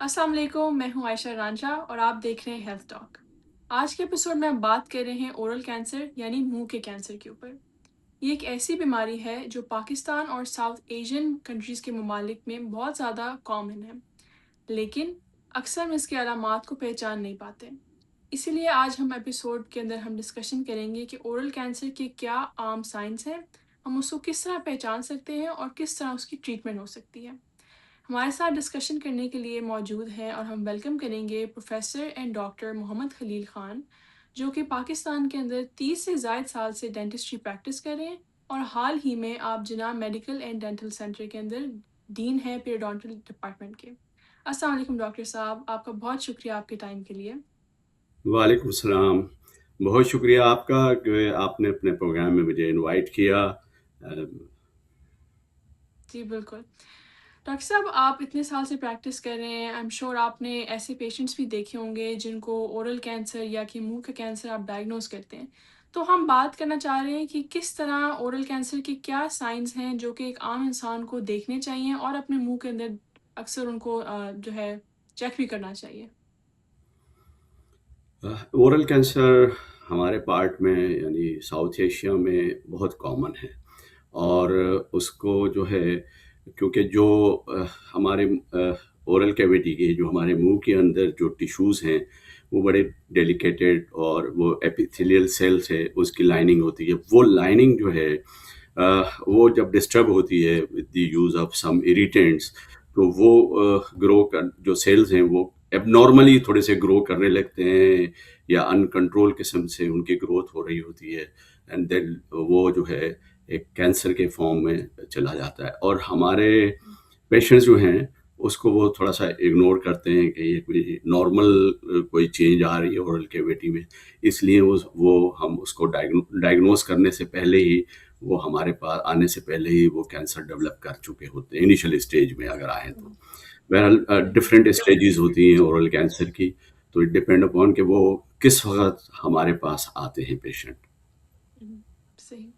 السلام علیکم، میں ہوں عائشہ رانجھا اور آپ دیکھ رہے ہیں ہیلتھ ٹاک۔ آج کے ایپیسوڈ میں ہم بات کر رہے ہیں اورل کینسر یعنی منہ کے کینسر کے اوپر۔ یہ ایک ایسی بیماری ہے جو پاکستان اور ساؤتھ ایشین کنٹریز کے ممالک میں بہت زیادہ کامن ہے، لیکن اکثر ہم اس کے علامات کو پہچان نہیں پاتے۔ اسی لیے آج ہم ایپیسوڈ کے اندر ہم ڈسکشن کریں گے کہ اورل کینسر کے کیا عام سائنس ہیں، ہم اس کو کس طرح پہچان سکتے ہیں اور کس طرح اس کی ٹریٹمنٹ ہو سکتی ہے۔ ہمارے ساتھ ڈسکشن کرنے کے لیے موجود ہیں اور ہم ویلکم کریں گے پروفیسر اینڈ ڈاکٹر محمد خلیل خان، جو کہ پاکستان کے اندر 30 سے زائد سال سے ڈینٹسٹری پریکٹس کر رہے ہیں اور حال ہی میں آپ جناب میڈیکل اینڈ ڈینٹل سینٹر کے اندر ڈین ہے پیریڈونٹل ڈپارٹمنٹ کے۔ السلام علیکم ڈاکٹر صاحب، آپ کا بہت شکریہ آپ کے ٹائم کے لیے۔ وعلیکم السلام۔ بہت شکریہ آپ کا کہ آپ نے اپنے پروگرام میں مجھے انوائٹ کیا۔ جی بالکل ڈاکٹر صاحب، آپ اتنے سال سے پریکٹس کر رہے ہیں، آئی ایم شیور آپ نے ایسے پیشنٹس بھی دیکھے ہوں گے جن کو اورل کینسر یا کہ منہ کا کینسر آپ ڈائگنوز کرتے ہیں۔ تو ہم بات کرنا چاہ رہے ہیں کہ کس طرح اورل کینسر کے کیا سائنز ہیں جو کہ ایک عام انسان کو دیکھنے چاہیے اور اپنے منہ کے اندر اکثر ان کو جو ہے چیک بھی کرنا چاہیے۔ اورل کینسر ہمارے پارٹ میں یعنی ساؤتھ ایشیا میں بہت کامن ہے، اور اس کو جو ہے کیونکہ جو ہمارے اورل کیویٹی کے جو ہمارے منہ کے اندر جو ٹیشوز ہیں وہ بڑے ڈیلیکیٹڈ، اور وہ ایپیتھیلیل سیل سے اس کی لائننگ ہوتی ہے، وہ لائننگ جو ہے وہ جب ڈسٹرب ہوتی ہے ود دی یوز آف سم اریٹینٹس، تو وہ گرو کر جو سیلز ہیں وہ اب نارملی تھوڑے سے گرو کرنے لگتے ہیں، یا ان کنٹرول قسم سے ان کی گروتھ ہو رہی ہوتی ہے، اینڈ دین وہ جو ہے ایک کینسر کے فارم میں چلا جاتا ہے۔ اور ہمارے پیشنٹس جو ہیں اس کو وہ تھوڑا سا اگنور کرتے ہیں کہ یہ کوئی نارمل کوئی چینج آ رہی ہے اورل کیویٹی میں، اس لیے وہ ہم اس کو ڈائگنوز کرنے سے پہلے ہی، وہ ہمارے پاس آنے سے پہلے ہی وہ کینسر ڈیولپ کر چکے ہوتے ہیں انیشل اسٹیج میں اگر آئیں تو۔ بہرحال ڈفرینٹ اسٹیجز ہوتی ہیں اورل کینسر کی، تو اٹ ڈپینڈ اپون کہ وہ کس وقت ہمارے پاس آتے ہیں پیشنٹ۔ صحیح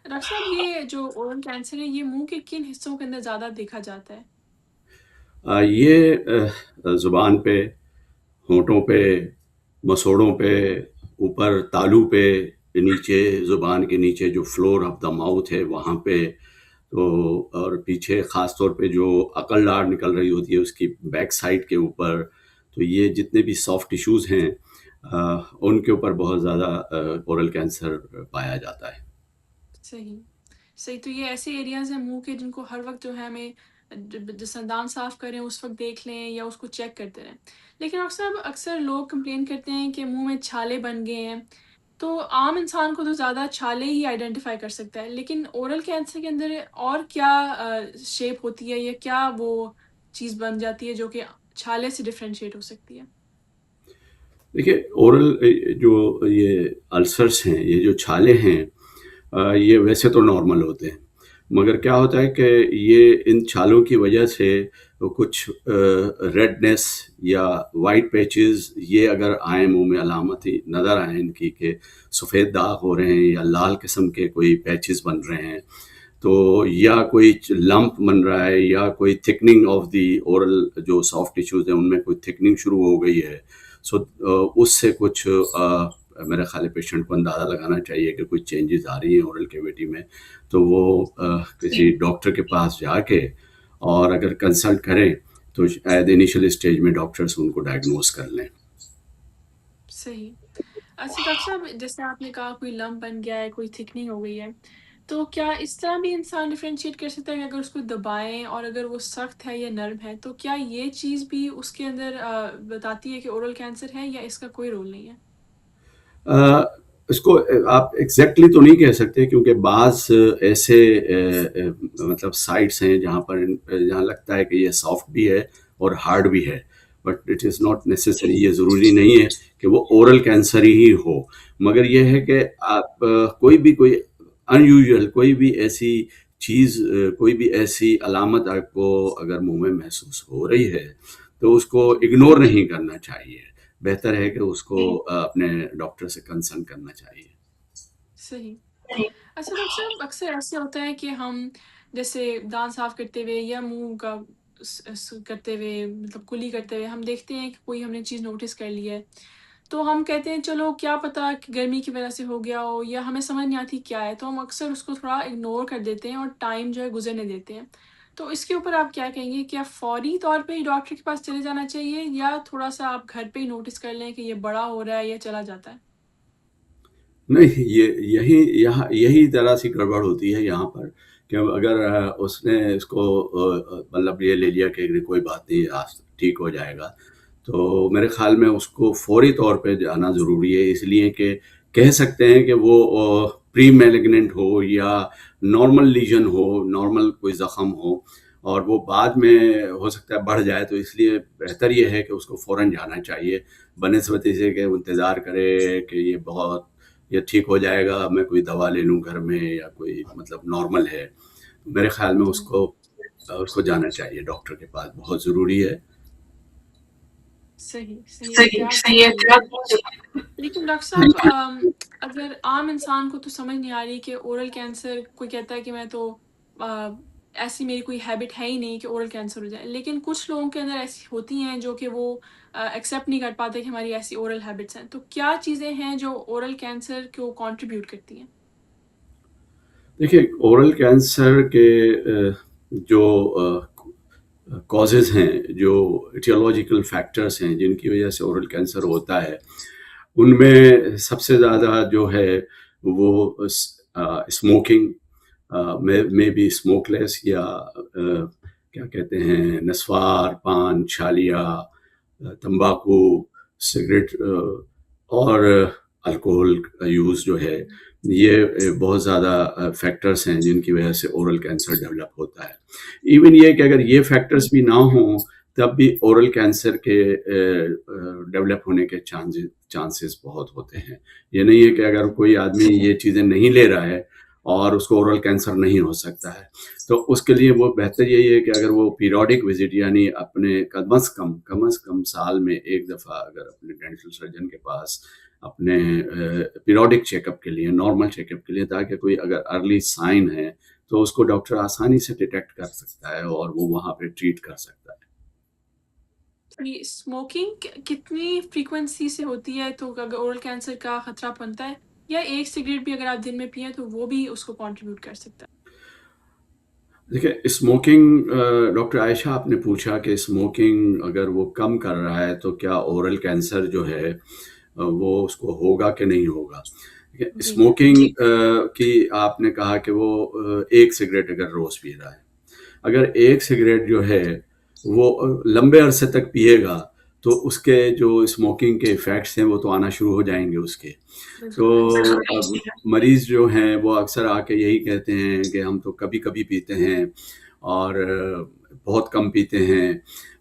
ڈاکٹر صاحب، یہ جو اورل کینسر ہے یہ منہ کے کن حصوں کے اندر زیادہ دیکھا جاتا ہے؟ یہ زبان پہ، ہونٹوں پہ، مسوڑوں پہ، اوپر تالو پہ، نیچے زبان کے نیچے جو فلور آف دا ماؤتھ ہے وہاں پہ، تو اور پیچھے خاص طور پہ جو عقل ڈاڑ نکل رہی ہوتی ہے اس کی بیک سائڈ کے اوپر، تو یہ جتنے بھی سافٹ ٹیشوز ہیں ان کے اوپر بہت زیادہ اورل کینسر پایا جاتا ہے۔ صحیح صحیح تو یہ ایسے ایریاز ہیں منہ کے جن کو ہر وقت جو ہے ہمیں جس دان صاف کریں اس وقت دیکھ لیں یا اس کو چیک کرتے رہیں۔ لیکن اکثر لوگ کمپلین کرتے ہیں کہ منہ میں چھالے بن گئے ہیں، تو عام انسان کو تو زیادہ چھالے ہی آئیڈینٹیفائی کر سکتا ہے، لیکن اورل کینسر کے اندر اور کیا شیپ ہوتی ہے یا کیا وہ چیز بن جاتی ہے جو کہ چھالے سے ڈفرینشیٹ ہو سکتی ہے؟ دیکھیے اورل جو یہ السرس ہیں، یہ جو چھالے ہیں، یہ ویسے تو نارمل ہوتے ہیں، مگر کیا ہوتا ہے کہ یہ ان چھالوں کی وجہ سے کچھ ریڈنس یا وائٹ پیچز یہ اگر آئیں منہ میں، علامت ہی نظر آئیں ان کی کہ سفید داغ ہو رہے ہیں یا لال قسم کے کوئی پیچز بن رہے ہیں، تو یا کوئی لمپ بن رہا ہے، یا کوئی تھکننگ آف دی اورل جو سافٹ ٹیشوز ہیں ان میں کوئی تھکننگ شروع ہو گئی ہے، سو اس سے کچھ میرے خیال پیشنٹ کو اندازہ لگانا چاہیے کہ کوئی چینجز آ رہی ہیں اورل کیویٹی میں، تو وہ کسی ڈاکٹر کے پاس جا کے اور اگر کنسلٹ کریں تو شاید انیشل اسٹیج میں ڈاکٹرس ان کو ڈائگنوز کر لیں۔ صحیح اچھا ڈاکٹر صاحب، جیسے آپ نے کہا کوئی لمپ بن گیا ہے، کوئی تھکننگ ہو گئی ہے، تو کیا اس طرح بھی انسان ڈفرینشیٹ کر سکتا ہے کہ اگر اس کو دبائیں اور اگر وہ سخت ہے یا نرم ہے تو کیا یہ چیز بھی اس کے اندر بتاتی ہے کہ اورل کینسر ہے یا اس کا کوئی رول نہیں ہے؟ اس کو آپ ایگزیکٹلی تو نہیں کہہ سکتے، کیونکہ بعض ایسے مطلب سائٹس ہیں جہاں لگتا ہے کہ یہ سافٹ بھی ہے اور ہارڈ بھی ہے، but it is not necessary, یہ ضروری نہیں ہے کہ وہ اورل کینسر ہی ہو، مگر یہ ہے کہ آپ کوئی ان یوزول کوئی بھی ایسی چیز، کوئی بھی ایسی علامت آپ کو اگر منہ میں محسوس ہو رہی ہے تو اس کو اگنور نہیں کرنا چاہیے، بہتر ہے کہ اس کو اپنے ڈاکٹر سے کنسلٹ کرنا چاہیے۔ صحیح اچھا ڈاکٹر صاحب، اکثر ایسے ہوتا ہے کہ ہم جیسے دانت صاف کرتے ہوئے یا منہ کا کرتے ہوئے مطلب کلی کرتے ہوئے ہم دیکھتے ہیں کہ کوئی ہم نے چیز نوٹس کر لی ہے تو ہم کہتے ہیں چلو کیا پتہ کہ گرمی کی وجہ سے ہو گیا ہو یا ہمیں سمجھ نہیں آتی کیا ہے، تو ہم اکثر اس کو تھوڑا اگنور کر دیتے ہیں اور ٹائم جو ہے گزرنے دیتے ہیں. تو اس کے اوپر آپ کیا کہیں گے؟ کیا فوری طور پہ ہی ڈاکٹر کے پاس چلے جانا چاہیے یا تھوڑا سا آپ گھر پہ ہی نوٹس کر لیں کہ یہ بڑا ہو رہا ہے یا چلا جاتا ہے؟ نہیں، یہی ذرا سی گڑبڑ ہوتی ہے یہاں پر کہ اگر اس نے اس کو مطلب یہ لے لیا کہ کوئی بات نہیں، ٹھیک ہو جائے گا، تو میرے خیال میں اس کو فوری طور پہ جانا ضروری ہے، اس لیے کہ کہہ سکتے ہیں کہ وہ پری میلیگننٹ ہو یا نارمل لیجن ہو، نارمل کوئی زخم ہو، اور وہ بعد میں ہو سکتا ہے بڑھ جائے، تو اس لیے بہتر یہ ہے کہ اس کو فوراً جانا چاہیے بنسبت سے کہ انتظار کرے کہ یہ ٹھیک ہو جائے گا، میں کوئی دوا لے لوں گھر میں یا کوئی مطلب نارمل ہے. میرے خیال میں جی اس کو جانا چاہیے ڈاکٹر کے پاس، بہت ضروری ہے. صحیح صحیح احتیاط بہت ضروری ہے. لیکن ڈاکٹر صاحب اگر عام انسان کو تو سمجھ نہیں آ رہی کہ اورل کینسر، کوئی کہتا ہے کہ میں تو ایسی میری کوئی ہیبٹ ہے ہی نہیں کہ اورل کینسر ہو جائے، لیکن کچھ لوگوں کے اندر ایسی ہوتی ہیں جو کہ وہ ایکسیپٹ نہیں کر پاتے کہ ہماری ایسی اورل ہیبٹس ہیں. تو کیا چیزیں ہیں جو اورل کینسر کو کنٹریبیوٹ کرتی ہیں؟ دیکھیے، اورل کینسر کے جو کازز ہیں، جو ایٹیولوجیکل فیکٹرز ہیں جن کی وجہ سے اورل کینسر ہوتا ہے، ان میں سب سے زیادہ جو ہے وہ اسموکنگ میں بھی اسموک لیس یا کیا کہتے ہیں نسوار، پان، چھالیا، تمباکو، سگریٹ اور الکوہول کا یوز جو ہے، یہ بہت زیادہ فیکٹرز ہیں جن کی وجہ سے اورل کینسر ڈیولپ ہوتا ہے. ایون یہ کہ اگر یہ فیکٹرز بھی نہ ہوں تب بھی اورل کینسر کے ڈیولپ ہونے کے چانسز بہت ہوتے ہیں. یہ نہیں ہے کہ اگر کوئی آدمی یہ چیزیں نہیں لے رہا ہے اور اس کو اورل کینسر نہیں ہو سکتا ہے، تو اس کے لیے وہ بہتر یہی ہے کہ اگر وہ پیریوڈک وزٹ، یعنی اپنے کم از کم سال میں ایک دفعہ اگر اپنے ڈینٹل سرجن کے پاس اپنے پیریوڈک چیک اپ کے لیے، نارمل چیک اپ کے لیے، تاکہ کوئی اگر ارلی سائن ہے تو اس کو ڈاکٹر آسانی سے ڈیٹیکٹ کر سکتا ہے اور وہ وہاں پہ ٹریٹ کر سکتا ہے. اسموکنگ کتنی فریکوینسی سے ہوتی ہے تو اگر اورل کینسر کا خطرہ بنتا ہے، یا ایک سگریٹ بھی اگر آپ دن میں پئیں تو وہ بھی اس کو کنٹریبیوٹ کر سکتا ہے؟ دیکھیں، اسموکنگ، ڈاکٹر عائشہ آپ نے پوچھا کہ اسموکنگ اگر وہ کم کر رہا ہے تو کیا اورل کینسر جو ہے وہ اس کو ہوگا کہ نہیں ہوگا. جی اسموکنگ کی آپ نے کہا کہ وہ ایک سگریٹ اگر روز پی رہا ہے، اگر ایک سگریٹ جو ہے وہ لمبے عرصے تک پیے گا تو اس کے جو اسموکنگ کے ایفیکٹس ہیں وہ تو آنا شروع ہو جائیں گے اس کے. تو بالکل مریض جو ہیں وہ اکثر آ کے یہی کہتے ہیں کہ ہم تو کبھی کبھی پیتے ہیں اور بہت کم پیتے ہیں،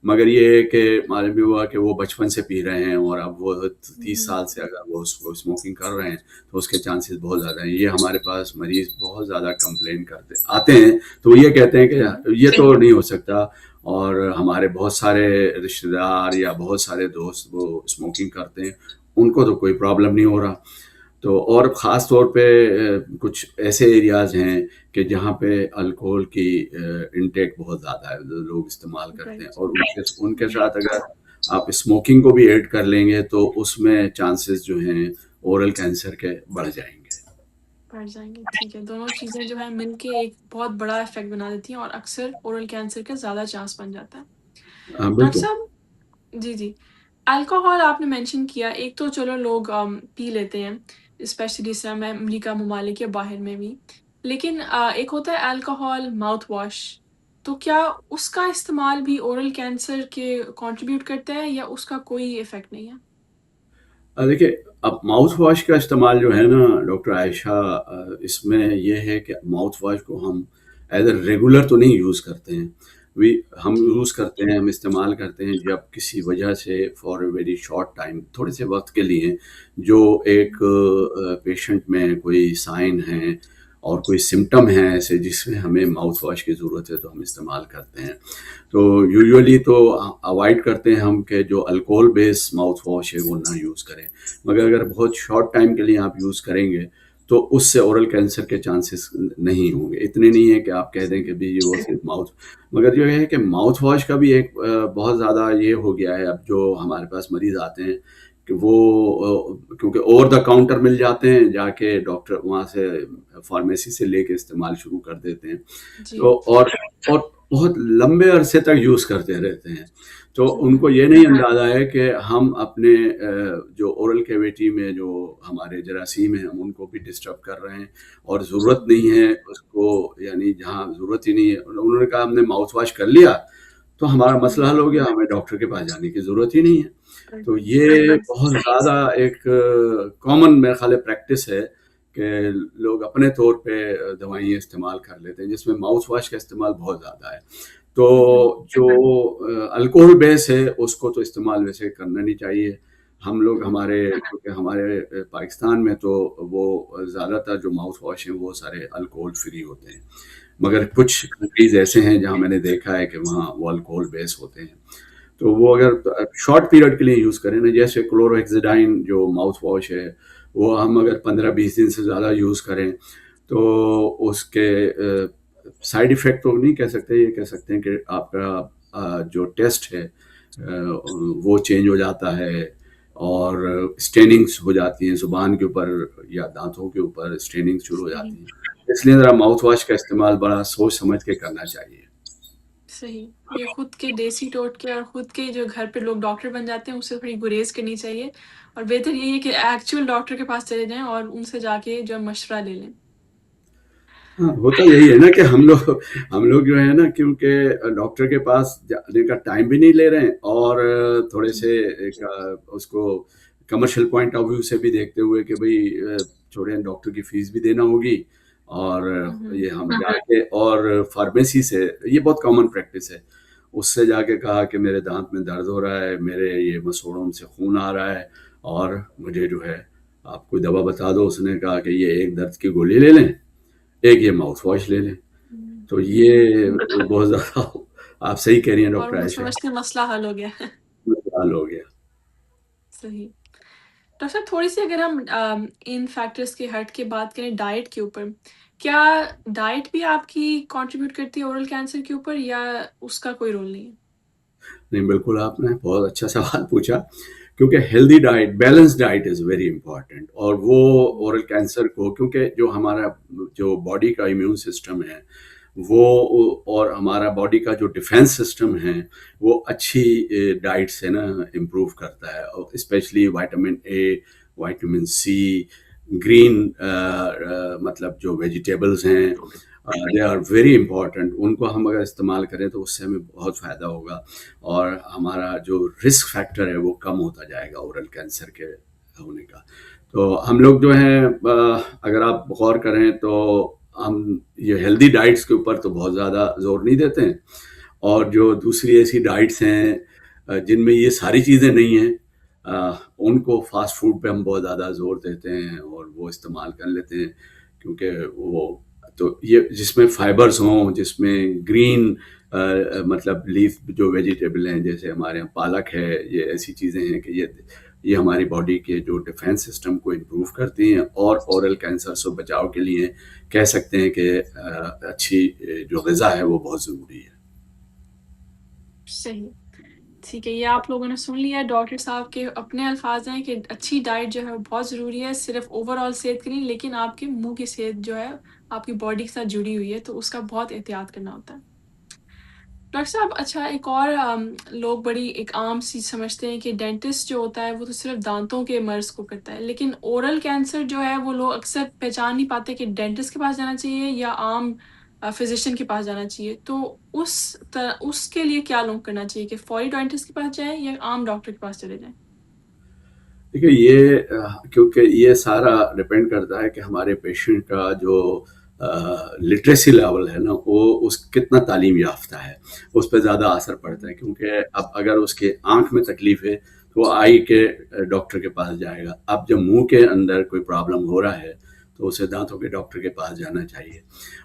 مگر یہ ہے کہ معلوم ہوا کہ وہ بچپن سے پی رہے ہیں اور اب وہ 30 سال سے اگر وہ اسموکنگ کر رہے ہیں تو اس کے چانسز بہت زیادہ ہیں. یہ ہمارے پاس مریض بہت زیادہ کمپلین آتے ہیں، تو وہ یہ کہتے ہیں کہ یہ تو نہیں ہو سکتا، اور ہمارے بہت سارے رشتہ دار یا بہت سارے دوست وہ اسموکنگ کرتے ہیں، ان کو تو کوئی پرابلم نہیں ہو رہا. تو اور خاص طور پہ کچھ ایسے ایریاز ہیں کہ جہاں پہ الکوہول کی انٹیک بہت زیادہ ہے، لوگ استعمال کرتے ہیں، اور ان کے ساتھ اگر آپ اسموکنگ کو بھی ایڈ کر لیں گے تو اس میں چانسز جو ہیں اورل کینسر کے بڑھ جائیں گے. بڑھ جائیں گے. ٹھیک ہے، دونوں چیزیں جو ہے مل کے ایک بہت بڑا افیکٹ بنا دیتی ہیں اور اکثر اورل کینسر کا زیادہ چانس بن جاتا ہے. ڈاکٹر بالکل. صاحب جی الکوہول آپ نے مینشن کیا، ایک تو چلو لوگ پی لیتے ہیں اسپیشلی اس میں امریکہ ممالک یا باہر میں بھی، لیکن ایک ہوتا ہے الکوہول ماؤتھ واش، تو کیا اس کا استعمال بھی اورل کینسر کے کنٹریبیوٹ کرتا ہے یا اس کا کوئی افیکٹ نہیں ہے؟ دیکھیے، اب ماؤتھ واش کا استعمال جو ہے نا ڈاکٹر عائشہ، اس میں یہ ہے کہ ماؤتھ واش کو ہم ایز اے ریگولر تو نہیں یوز کرتے ہیں. ہم یوز کرتے ہیں، ہم استعمال کرتے ہیں جب کسی وجہ سے for a very short time, تھوڑے سے وقت کے لیے، جو ایک پیشنٹ میں کوئی سائن ہے اور کوئی سمٹم ہے ایسے جس میں ہمیں ماؤتھ واش کی ضرورت ہے تو ہم استعمال کرتے ہیں. تو یوزولی تو اوائڈ کرتے ہیں ہم کہ جو الکوہول بیس ماؤتھ واش ہے وہ نہ یوز کریں، مگر اگر بہت شارٹ ٹائم کے لیے آپ یوز کریں گے تو اس سے اورل کینسر کے چانسز نہیں ہوں گے. اتنے نہیں ہے کہ آپ کہہ دیں کہ بھی وہ صرف ماؤتھ. مگر جو ہے کہ ماؤتھ واش کا بھی ایک بہت زیادہ یہ ہو گیا ہے اب جو ہمارے پاس مریض آتے ہیں کہ وہ کیونکہ اوور دا کاؤنٹر مل جاتے ہیں, جا کے ڈاکٹر وہاں سے فارمیسی سے لے کے استعمال شروع کر دیتے ہیں, جی تو اور بہت لمبے عرصے تک یوز کرتے رہتے ہیں. تو جی ان کو یہ نہیں اندازہ ہے کہ ہم اپنے جو اورل کیویٹی میں جو ہمارے جراثیم ہیں ہم ان کو بھی ڈسٹرب کر رہے ہیں, اور ضرورت نہیں ہے اس کو, یعنی جہاں ضرورت ہی نہیں ہے. انہوں نے کہا ہم نے ماؤتھ واش کر لیا تو ہمارا مسئلہ حل ہو گیا, ہمیں ڈاکٹر کے پاس جانے کی ضرورت ہی نہیں ہے. تو یہ بہت زیادہ ایک کامن میرے خیال پریکٹس ہے کہ لوگ اپنے طور پہ دوائیں استعمال کر لیتے ہیں جس میں ماؤتھ واش کا استعمال بہت زیادہ ہے. تو جو الکوہل بیس ہے اس کو تو استعمال ویسے کرنا نہیں چاہیے. ہم لوگ ہمارے پاکستان میں تو وہ زیادہ تر جو ماؤتھ واش ہیں وہ سارے الکوہل فری ہوتے ہیں, مگر کچھ کنٹریز ایسے ہیں جہاں میں نے دیکھا ہے کہ وہاں وہ الکوہل بیس ہوتے ہیں. تو وہ اگر شارٹ پیریڈ کے لیے یوز کریں نا, جیسے کلوروہیکسیڈائن جو ماؤتھ واش ہے وہ ہم اگر 15-20 دن سے زیادہ یوز کریں تو اس کے سائیڈ ایفیکٹ تو نہیں کہہ سکتے, یہ کہہ سکتے ہیں کہ آپ کا جو ٹیسٹ ہے وہ چینج ہو جاتا ہے, اور اسٹیننگس ہو جاتی ہیں زبان کے اوپر یا دانتوں کے اوپر اسٹیننگس شروع ہو جاتی ہیں. اس لیے ذرا ماؤتھ واش کا استعمال بڑا سوچ سمجھ کے کرنا چاہیے. صحیح. یہ خود کے دیسی ٹوٹکے اور خود کے جو گھر پہ لوگ ڈاکٹر بن جاتے ہیں اس سے تھوڑی گریز کرنی چاہیے, اور بہتر یہی ہے کہ ایکچوئل ڈاکٹر کے پاس چلے جائیں اور ان سے جا کے جو مشورہ لے لیں. ہاں, ہوتا یہی ہے نا کہ ہم لوگ جو ہے نا, کیونکہ ڈاکٹر کے پاس جانے کا ٹائم بھی نہیں لے رہے ہیں, اور تھوڑے سے اس کو کمرشل پوائنٹ آف ویو سے بھی دیکھتے ہوئے کہ بھئی چھوڑیں ڈاکٹر کی فیس بھی دینا ہوگی, اور یہ ہم جا کے اور فارمیسی سے, یہ بہت کامن پریکٹس ہے, اس سے جا کے کہا کہ میرے دانت میں درد ہو رہا ہے, میرے یہ مسوڑوں سے خون آ رہا ہے, اور مجھے جو ہے آپ کوئی دوا بتا دو. اس نے کہا کہ یہ ایک درد کی گولی لے لیں, ایک یہ ماؤتھ واش لے لیں. تو یہ بہت زیادہ آپ صحیح کہہ رہی ہیں ڈاکٹر عائشہ, سمجھتے مسئلہ حل ہو گیا. حل ہو گیا. صحیح. ڈاکٹر صاحب تھوڑی سی اگر ہم ان فیکٹرز کے ہٹ کے بات کریں ڈائٹ کے اوپر, کیا ڈائٹ بھی آپ کی کنٹریبیوٹ کرتی ہے اورل کینسر کے اوپر, یا اس کا کوئی رول نہیں ہے؟ نہیں, بالکل آپ نے بہت اچھا سوال پوچھا, کیونکہ healthy diet, balance diet is very important. اور وہ اورل کینسر کو, کیونکہ جو ہمارا جو باڈی کا امیون سسٹم ہے وہ, اور ہمارا باڈی کا جو ڈیفینس سسٹم ہے وہ اچھی ڈائٹ سے نا امپروو کرتا ہے, specially vitamin A, vitamin C, green مطلب جو ویجیٹیبلز ہیں دے آر ویری امپورٹنٹ. ان کو ہم اگر استعمال کریں تو اس سے ہمیں بہت فائدہ ہوگا, اور ہمارا جو رسک فیکٹر ہے وہ کم ہوتا جائے گا اورل کینسر کے ہونے کا. تو ہم لوگ جو ہیں اگر آپ غور کریں تو ہم یہ ہیلدی ڈائٹس کے اوپر تو بہت زیادہ زور نہیں دیتے ہیں, اور جو دوسری ایسی ڈائٹس ہیں جن میں یہ ساری چیزیں نہیں ہیں ان کو فاسٹ فوڈ پہ ہم بہت زیادہ زور دیتے ہیں اور وہ استعمال کر لیتے ہیں, کیونکہ وہ تو یہ جس میں فائبرز ہوں, جس میں گرین مطلب لیف جو ویجیٹیبل ہیں, جیسے ہمارے یہاں پالک ہے, یہ ایسی چیزیں ہیں کہ یہ ہماری باڈی کے جو ڈیفینس سسٹم کو امپروو کرتی ہیں, اور اورل کینسر سے بچاؤ کے لیے کہہ سکتے ہیں کہ اچھی جو غذا ہے وہ بہت ضروری ہے. صحیح. ٹھیک ہے, یہ آپ لوگوں نے سن لیا ڈاکٹر صاحب کے اپنے الفاظ ہیں کہ اچھی ڈائٹ جو ہے بہت ضروری ہے, صرف اوور آل صحت کے لیے, لیکن آپ کے منہ کی صحت جو ہے آپ کی باڈی کے ساتھ جڑی ہوئی ہے, تو اس کا بہت احتیاط کرنا ہوتا ہے. ڈاکٹر صاحب اچھا, ایک اور لوگ بڑی ایک عام سی سمجھتے ہیں کہ ڈینٹسٹ جو ہوتا ہے وہ تو صرف دانتوں کے مرض کو کرتا ہے, لیکن اورل کینسر جو ہے وہ لوگ اکثر پہچان نہیں پاتے کہ ڈینٹسٹ کے پاس جانا چاہیے یا عام فزیشین کے پاس جانا چاہیے. تو اس کے لیے کیا لوگ کرنا چاہیے, کہ فوری ڈینٹسٹ کے پاس جائیں یا عام ڈاکٹر کے پاس چلے جائیں؟ دیکھیے, یہ کیونکہ یہ سارا ڈپینڈ کرتا ہے کہ ہمارے پیشنٹ کا جو لٹریسی لیول ہے نا وہ اس کتنا تعلیم یافتہ ہے, اس پہ زیادہ اثر پڑتا ہے. کیونکہ اب اگر اس کے آنکھ میں تکلیف ہے تو وہ آئی کے ڈاکٹر کے پاس جائے گا. اب جب منہ کے اندر کوئی پرابلم ہو رہا ہے تو اسے دانتوں کے ڈاکٹر کے پاس جانا چاہیے.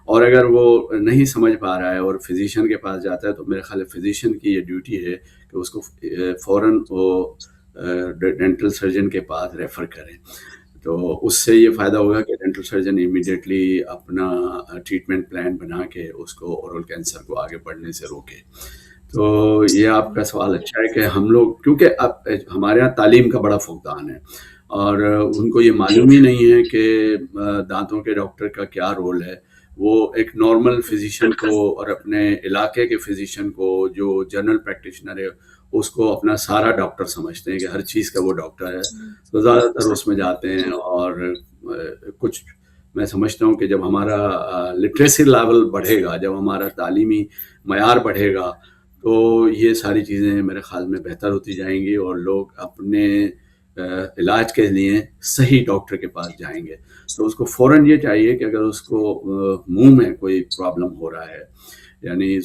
اور اگر وہ نہیں سمجھ پا رہا ہے اور فزیشین کے پاس جاتا ہے تو میرے خیال فزیشین کی یہ ڈیوٹی ہے کہ اس کو فوراً وہ ڈینٹل سرجن کے پاس ریفر کریں. تو اس سے یہ فائدہ ہوگا کہ ڈینٹل سرجن امیڈیٹلی اپنا ٹریٹمنٹ پلان بنا کے اس کو اورل کینسر کو آگے بڑھنے سے روکے۔ تو یہ آپ کا سوال اچھا ہے کہ ہم لوگ، کیونکہ اب ہمارے یہاں تعلیم کا بڑا فقدان ہے اور ان کو یہ معلوم ہی نہیں ہے کہ دانتوں کے ڈاکٹر کا کیا رول ہے۔ وہ ایک نارمل فزیشین کو اور اپنے علاقے کے فزیشین کو، جو جنرل پریکٹیشنر ہے، اس کو اپنا سارا ڈاکٹر سمجھتے ہیں کہ ہر چیز کا وہ ڈاکٹر ہے، تو زیادہ تر اس میں جاتے ہیں۔ اور کچھ میں سمجھتا ہوں کہ جب ہمارا لٹریسی لیول بڑھے گا، جب ہمارا تعلیمی معیار بڑھے گا، تو یہ ساری چیزیں میرے خیال میں بہتر ہوتی جائیں گی اور لوگ اپنے علاج کے لیے صحیح ڈاکٹر کے پاس جائیں گے۔ تو اس کو فوراً یہ چاہیے کہ اگر اس کو منہ میں کوئی پرابلم ہو رہا ہے، یعنی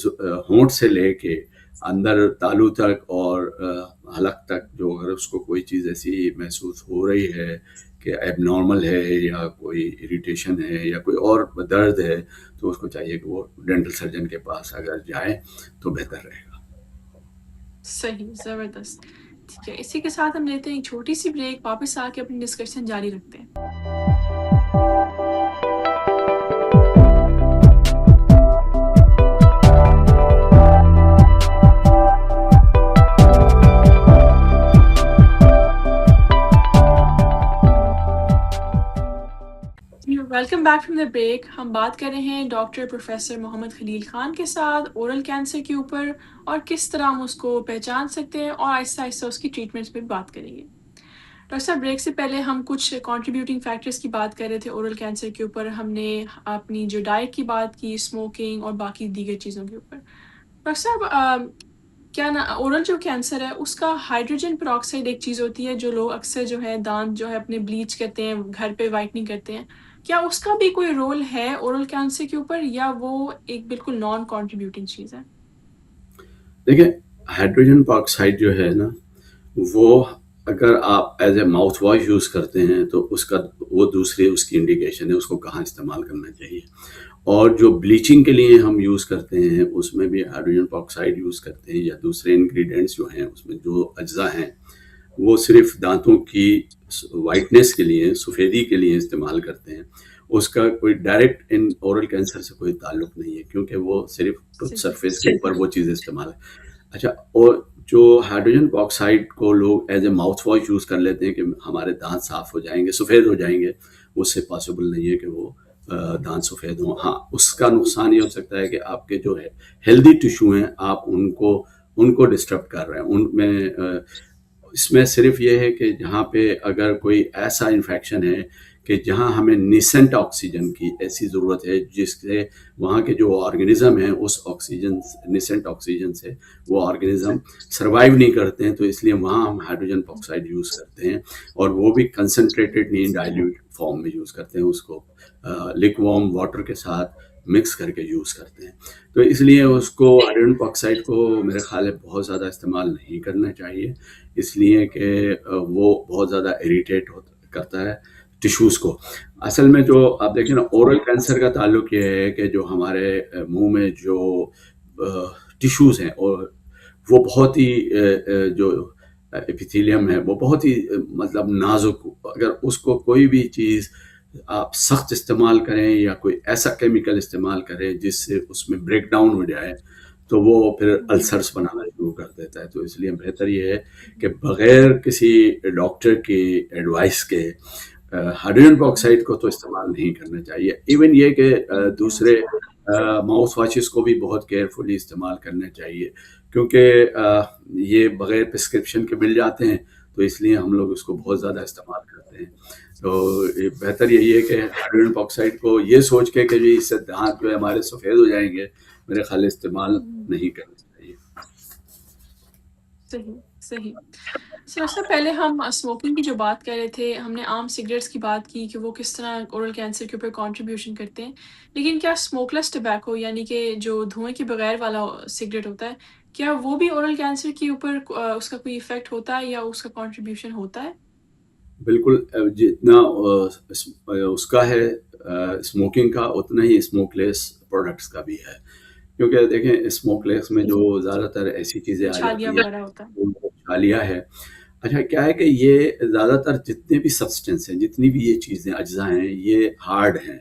ہونٹ سے لے کے اندر تالو تک اور حلق تک، جو اگر اس کو کوئی چیز ایسی محسوس ہو رہی ہے کہ ایب نارمل ہے یا کوئی اریٹیشن ہے یا کوئی اور درد ہے، تو اس کو چاہیے کہ وہ ڈینٹل سرجن کے پاس اگر جائیں تو بہتر رہے گا۔ صحیح، زبردست۔ ٹھیک ہے، اسی کے ساتھ ہم لیتے ہیں ایک چھوٹی سی بریک، واپس آ کے اپنی ڈسکشن جاری رکھتے ہیں۔ Welcome back from the break. ہم بات کر رہے ہیں ڈاکٹر پروفیسر محمد خلیل خان کے ساتھ اورل کینسر کے اوپر، اور کس طرح ہم اس کو پہچان سکتے ہیں، اور آہستہ آہستہ اس کی ٹریٹمنٹس پہ بھی بات کریں گے۔ ڈاکٹر صاحب، بریک سے پہلے ہم کچھ کنٹریبیوٹنگ فیکٹرز کی بات کر رہے تھے اورل کینسر کے اوپر۔ ہم نے اپنی جو ڈائٹ کی بات کی، اسموکنگ اور باقی دیگر چیزوں کے اوپر۔ ڈاکٹر صاحب، کیا نا اورل جو کینسر ہے اس کا ہائیڈروجن پروکسائڈ ایک چیز ہوتی ہے جو لوگ اکثر جو ہے دانت جو ہے اپنے بلیچ کرتے ہیں، گھر پہ وائٹنگ کرتے ہیں، کیا اس کا بھی کوئی رول ہے اورل کینسر کے اوپر، یا وہ ایک بالکل نان کنٹریبیوٹنگ چیز ہے؟ دیکھیں، ہائیڈروجن پروکسائڈ جو ہے نا، وہ اگر آپ as a mouth wash use کرتے ہیں تو اس کا وہ دوسری اس کی انڈیکیشن ہے، اس کو کہاں استعمال کرنا چاہیے۔ اور جو بلیچنگ کے لیے ہم یوز کرتے ہیں اس میں بھی ہائیڈروجن پروکسائڈ یوز کرتے ہیں، یا دوسرے انگریڈینٹس جو ہیں اس میں جو اجزاء ہیں وہ صرف دانتوں کی وائٹنس کے لیے، سفیدی کے لیے استعمال کرتے ہیں۔ اس کا کوئی ڈائریکٹ ان اورل کینسر سے کوئی تعلق نہیں ہے، کیونکہ وہ صرف ٹوتھ سرفیس کے اوپر وہ چیز استعمال ہے۔ اچھا، اور جو ہائیڈروجن پروکسائڈ کو لوگ as a mouth wash use کر لیتے ہیں کہ ہمارے دانت صاف ہو جائیں گے، سفید ہو جائیں گے، اس سے پاسبل نہیں ہے کہ وہ دانت سفید ہوں۔ ہاں، اس کا نقصان یہ ہو سکتا ہے کہ آپ کے جو ہے ہیلدی ٹیشو ہیں، آپ ان کو ڈسٹرب کر رہے ہیں۔ ان میں اس میں صرف یہ ہے کہ جہاں پہ اگر کوئی ایسا انفیکشن ہے کہ جہاں ہمیں نیسنٹ آکسیجن کی ایسی ضرورت ہے، جس سے وہاں کے جو آرگنزم ہیں اس آکسیجن، نیسنٹ آکسیجن سے وہ آرگنزم سروائیو نہیں کرتے ہیں، تو اس لیے وہاں ہم ہائیڈروجن پروکسائڈ یوز کرتے ہیں، اور وہ بھی کنسنٹریٹڈ نہیں، ڈائلیوٹ فارم میں یوز کرتے ہیں، اس کو لک وارم واٹر کے ساتھ مکس کر کے یوز کرتے ہیں۔ تو اس لیے اس کو ہائیڈروجن پروکسائڈ کو میرے خیال ہے بہت زیادہ استعمال نہیں کرنا چاہیے، اس لیے کہ وہ بہت زیادہ اریٹیٹ کرتا ہے ٹیشوز کو۔ اصل میں جو آپ دیکھیں نا، اورل کینسر کا تعلق یہ ہے کہ جو ہمارے منہ میں جو ٹیشوز ہیں، اور وہ بہت ہی جو ایپیتھیلیم ہے وہ بہت ہی مطلب نازک، اگر اس کو کوئی بھی چیز آپ سخت استعمال کریں یا کوئی ایسا کیمیکل استعمال کریں جس سے اس میں بریک ڈاؤن ہو جائے، تو وہ پھر السرس بنانا شروع کر دیتا ہے۔ تو اس لیے بہتر یہ ہے کہ بغیر کسی ڈاکٹر کی ایڈوائس کے ہائیڈروجن پروکسائڈ کو تو استعمال نہیں کرنا چاہیے۔ ایون یہ کہ دوسرے ماؤتھ واشز کو بھی بہت کیئرفلی استعمال کرنا چاہیے، کیونکہ یہ بغیر پرسکرپشن کے مل جاتے ہیں، تو اس لیے ہم لوگ اس کو بہت زیادہ استعمال کرتے ہیں۔ تو بہتر یہی ہے کہ ہائیڈروجن پروکسائڈ کو یہ سوچ کے کہ جی اس سے دانت جو ہے ہمارے سفید ہو جائیں گے، میرے خیال استعمال نہیں کرنا چاہیے۔ صحیح صحیح۔ سر پہلے ہم اسموکنگ کی جو بات کر رہے تھے، ہم نے عام سگریٹس کی بات کی کہ وہ کس طرح اورل کینسر کے اوپر کنٹریبیوشن کرتے ہیں، لیکن کیا اسموک لیس ٹبیکو، یعنی کہ جو دھوئیں کے بغیر والا سگریٹ ہوتا ہے، کیا وہ بھی اورل کینسر کے اوپر اس کا کوئی ایفیکٹ ہوتا ہے یا اس کا کنٹریبیوشن ہوتا ہے؟ بالکل، جتنا اس کا ہے اسموکنگ کا، اتنا ہی اسموک لیس پروڈکٹس کا بھی ہے، کیونکہ دیکھیں اسموک لیس میں جو زیادہ تر ایسی چیزیں آ چھالیا جاتی وغیرہ ہوتا ہے۔ ہیں، وہ چھالیہ ہے، اچھا کیا ہے کہ یہ زیادہ تر جتنے بھی سبسٹینس ہیں، جتنی بھی یہ چیزیں اجزاء ہیں، یہ ہارڈ ہیں.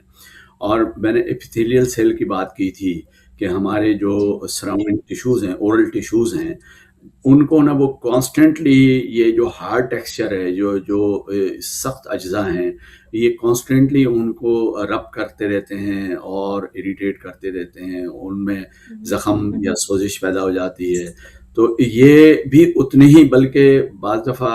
اور میں نے ایپیتھیلیل سیل کی بات کی تھی کہ ہمارے جو جی سراؤنڈنگ ٹیشوز ہیں، اورل ٹیشوز ہیں، ان کو نا وہ کانسٹنٹلی یہ جو ہارڈ ٹیکسچر ہے، سخت اجزاء ہیں، یہ کانسٹنٹلی ان کو رب کرتے رہتے ہیں اور اریٹیٹ کرتے رہتے ہیں، ان میں زخم یا سوزش پیدا ہو جاتی ہے. تو یہ بھی اتنے ہی، بلکہ بعض دفعہ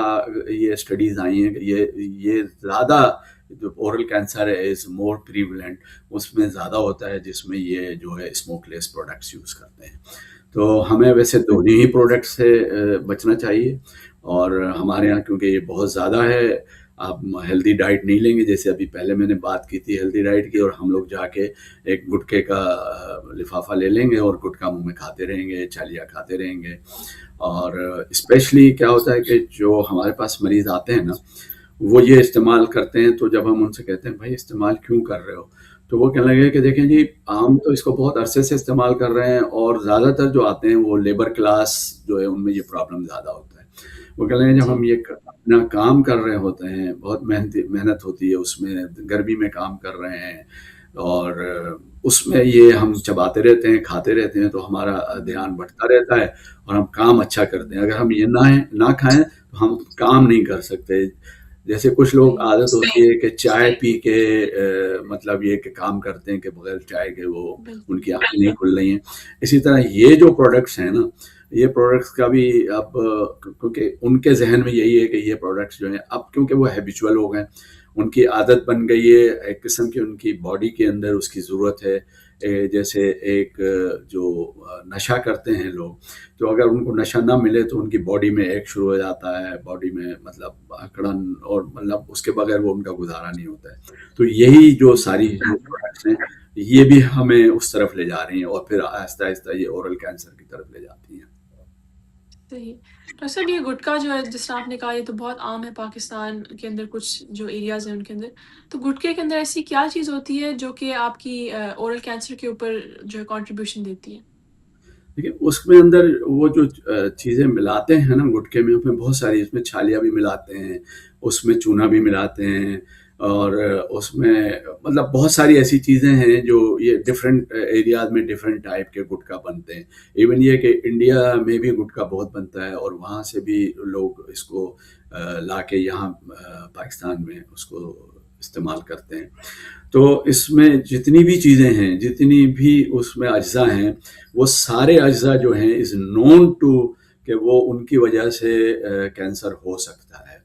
یہ اسٹڈیز آئی ہیں کہ یہ زیادہ جو اورل کینسر ہے از مور پریولنٹ، اس میں زیادہ ہوتا ہے جس میں یہ جو ہے اسموک لیس پروڈکٹس یوز کرتے ہیں. تو ہمیں ویسے دونوں ہی پروڈکٹ سے بچنا چاہیے. اور ہمارے یہاں کیونکہ یہ بہت زیادہ ہے، آپ ہیلدی ڈائٹ نہیں لیں گے، جیسے ابھی پہلے میں نے بات کی تھی ہیلدی ڈائٹ کی، اور ہم لوگ جا کے ایک گٹکے کا لفافہ لے لیں گے اور گٹکا منہ میں کھاتے رہیں گے، چالیاں کھاتے رہیں گے. اور اسپیشلی کیا ہوتا ہے کہ جو ہمارے پاس مریض آتے ہیں نا، وہ یہ استعمال کرتے ہیں، تو جب ہم ان سے کہتے ہیں بھائی استعمال کیوں کر رہے ہو، تو وہ کہنے لگے کہ دیکھیں جی عام تو اس کو بہت عرصے سے استعمال کر رہے ہیں، اور زیادہ تر جو آتے ہیں وہ لیبر کلاس جو ہے، ان میں یہ پرابلم زیادہ ہوتا ہے. وہ کہہ رہے ہیں جب جی ہم یہ اپنا کام کر رہے ہوتے ہیں، بہت محنت ہوتی ہے اس میں، گرمی میں کام کر رہے ہیں، اور اس میں یہ ہم چباتے رہتے ہیں، کھاتے رہتے ہیں، تو ہمارا دھیان بڑھتا رہتا ہے اور ہم کام اچھا کرتے ہیں. اگر ہم یہ نہ کھائیں تو ہم کام نہیں کر سکتے. جیسے کچھ لوگ صحیح عادت ہوتی ہے کہ چائے پی کے مطلب یہ کہ کام کرتے ہیں کہ بغیر چائے کے وہ ان بالکل کی آنکھیں نہیں کھل رہی ہیں. اسی طرح یہ جو پروڈکٹس ہیں نا، یہ پروڈکٹس کا بھی اب کیونکہ ان کے ذہن میں یہی ہے کہ یہ پروڈکٹس جو ہیں اب کیونکہ وہ ہیبیچول ہو گئے، ان کی عادت بن گئی ہے، ایک قسم کی ان کی باڈی کے اندر اس کی ضرورت ہے. جیسے ایک جو نشہ کرتے ہیں لوگ، تو اگر ان کو نشہ نہ ملے تو ان کی باڈی میں ایک شروع ہو جاتا ہے، باڈی میں مطلب اکڑن، اور مطلب اس کے بغیر وہ ان کا گزارا نہیں ہوتا ہے. تو یہی جو ساری جو پروڈکٹس ہیں، یہ بھی ہمیں اس طرف لے جا رہی ہیں، اور پھر آہستہ آہستہ یہ اورل کینسر کی طرف لے جاتی ہیں. صحیح. ڈاکٹر صاحب یہ گٹکا جو ہے جس طرح آپ نے کہا یہ تو بہت عام ہے پاکستان کے اندر، کچھ جو ایریاز ہیں ان کے اندر، تو گٹکے کے اندر ایسی کیا چیز ہوتی ہے جو کہ آپ کی اورل کینسر کے اوپر جو ہے کنٹریبیوشن دیتی ہے؟ دیکھیے اس میں اندر وہ جو چیزیں ملاتے ہیں نا گٹکے میں، اس میں بہت ساری، اس میں چھالیاں بھی ملاتے ہیں، اس میں چونا بھی ملاتے ہیں، اور اس میں مطلب بہت ساری ایسی چیزیں ہیں جو یہ ڈفرینٹ ایریاز میں ڈفرینٹ ٹائپ کے گٹکا بنتے ہیں. ایون یہ کہ انڈیا میں بھی گٹکا بہت بنتا ہے، اور وہاں سے بھی لوگ اس کو لا کے یہاں پاکستان میں اس کو استعمال کرتے ہیں. تو اس میں جتنی بھی چیزیں ہیں، جتنی بھی اس میں اجزاء ہیں، وہ سارے اجزاء جو ہیں از نون ٹو کہ وہ ان کی وجہ سے کینسر ہو سکتا ہے.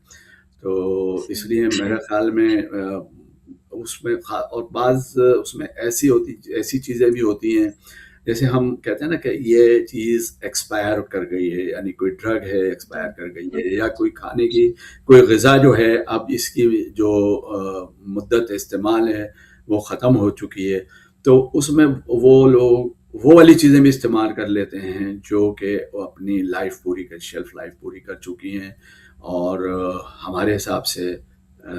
تو اس صحیح لیے میرے خیال میں اس میں اور بعض اس میں ایسی چیزیں بھی ہوتی ہیں، جیسے ہم کہتے ہیں نا کہ یہ چیز ایکسپائر کر گئی ہے، یعنی کوئی ڈرگ ہے ایکسپائر جی کر گئی ہے، یا کوئی کھانے کی کوئی غذا جو ہے اب اس کی جو مدت استعمال ہے وہ ختم ہو چکی ہے. تو اس میں وہ لوگ وہ والی چیزیں بھی استعمال کر لیتے ہیں جو کہ اپنی لائف پوری کر، شیلف لائف پوری کر چکی ہیں، اور ہمارے حساب سے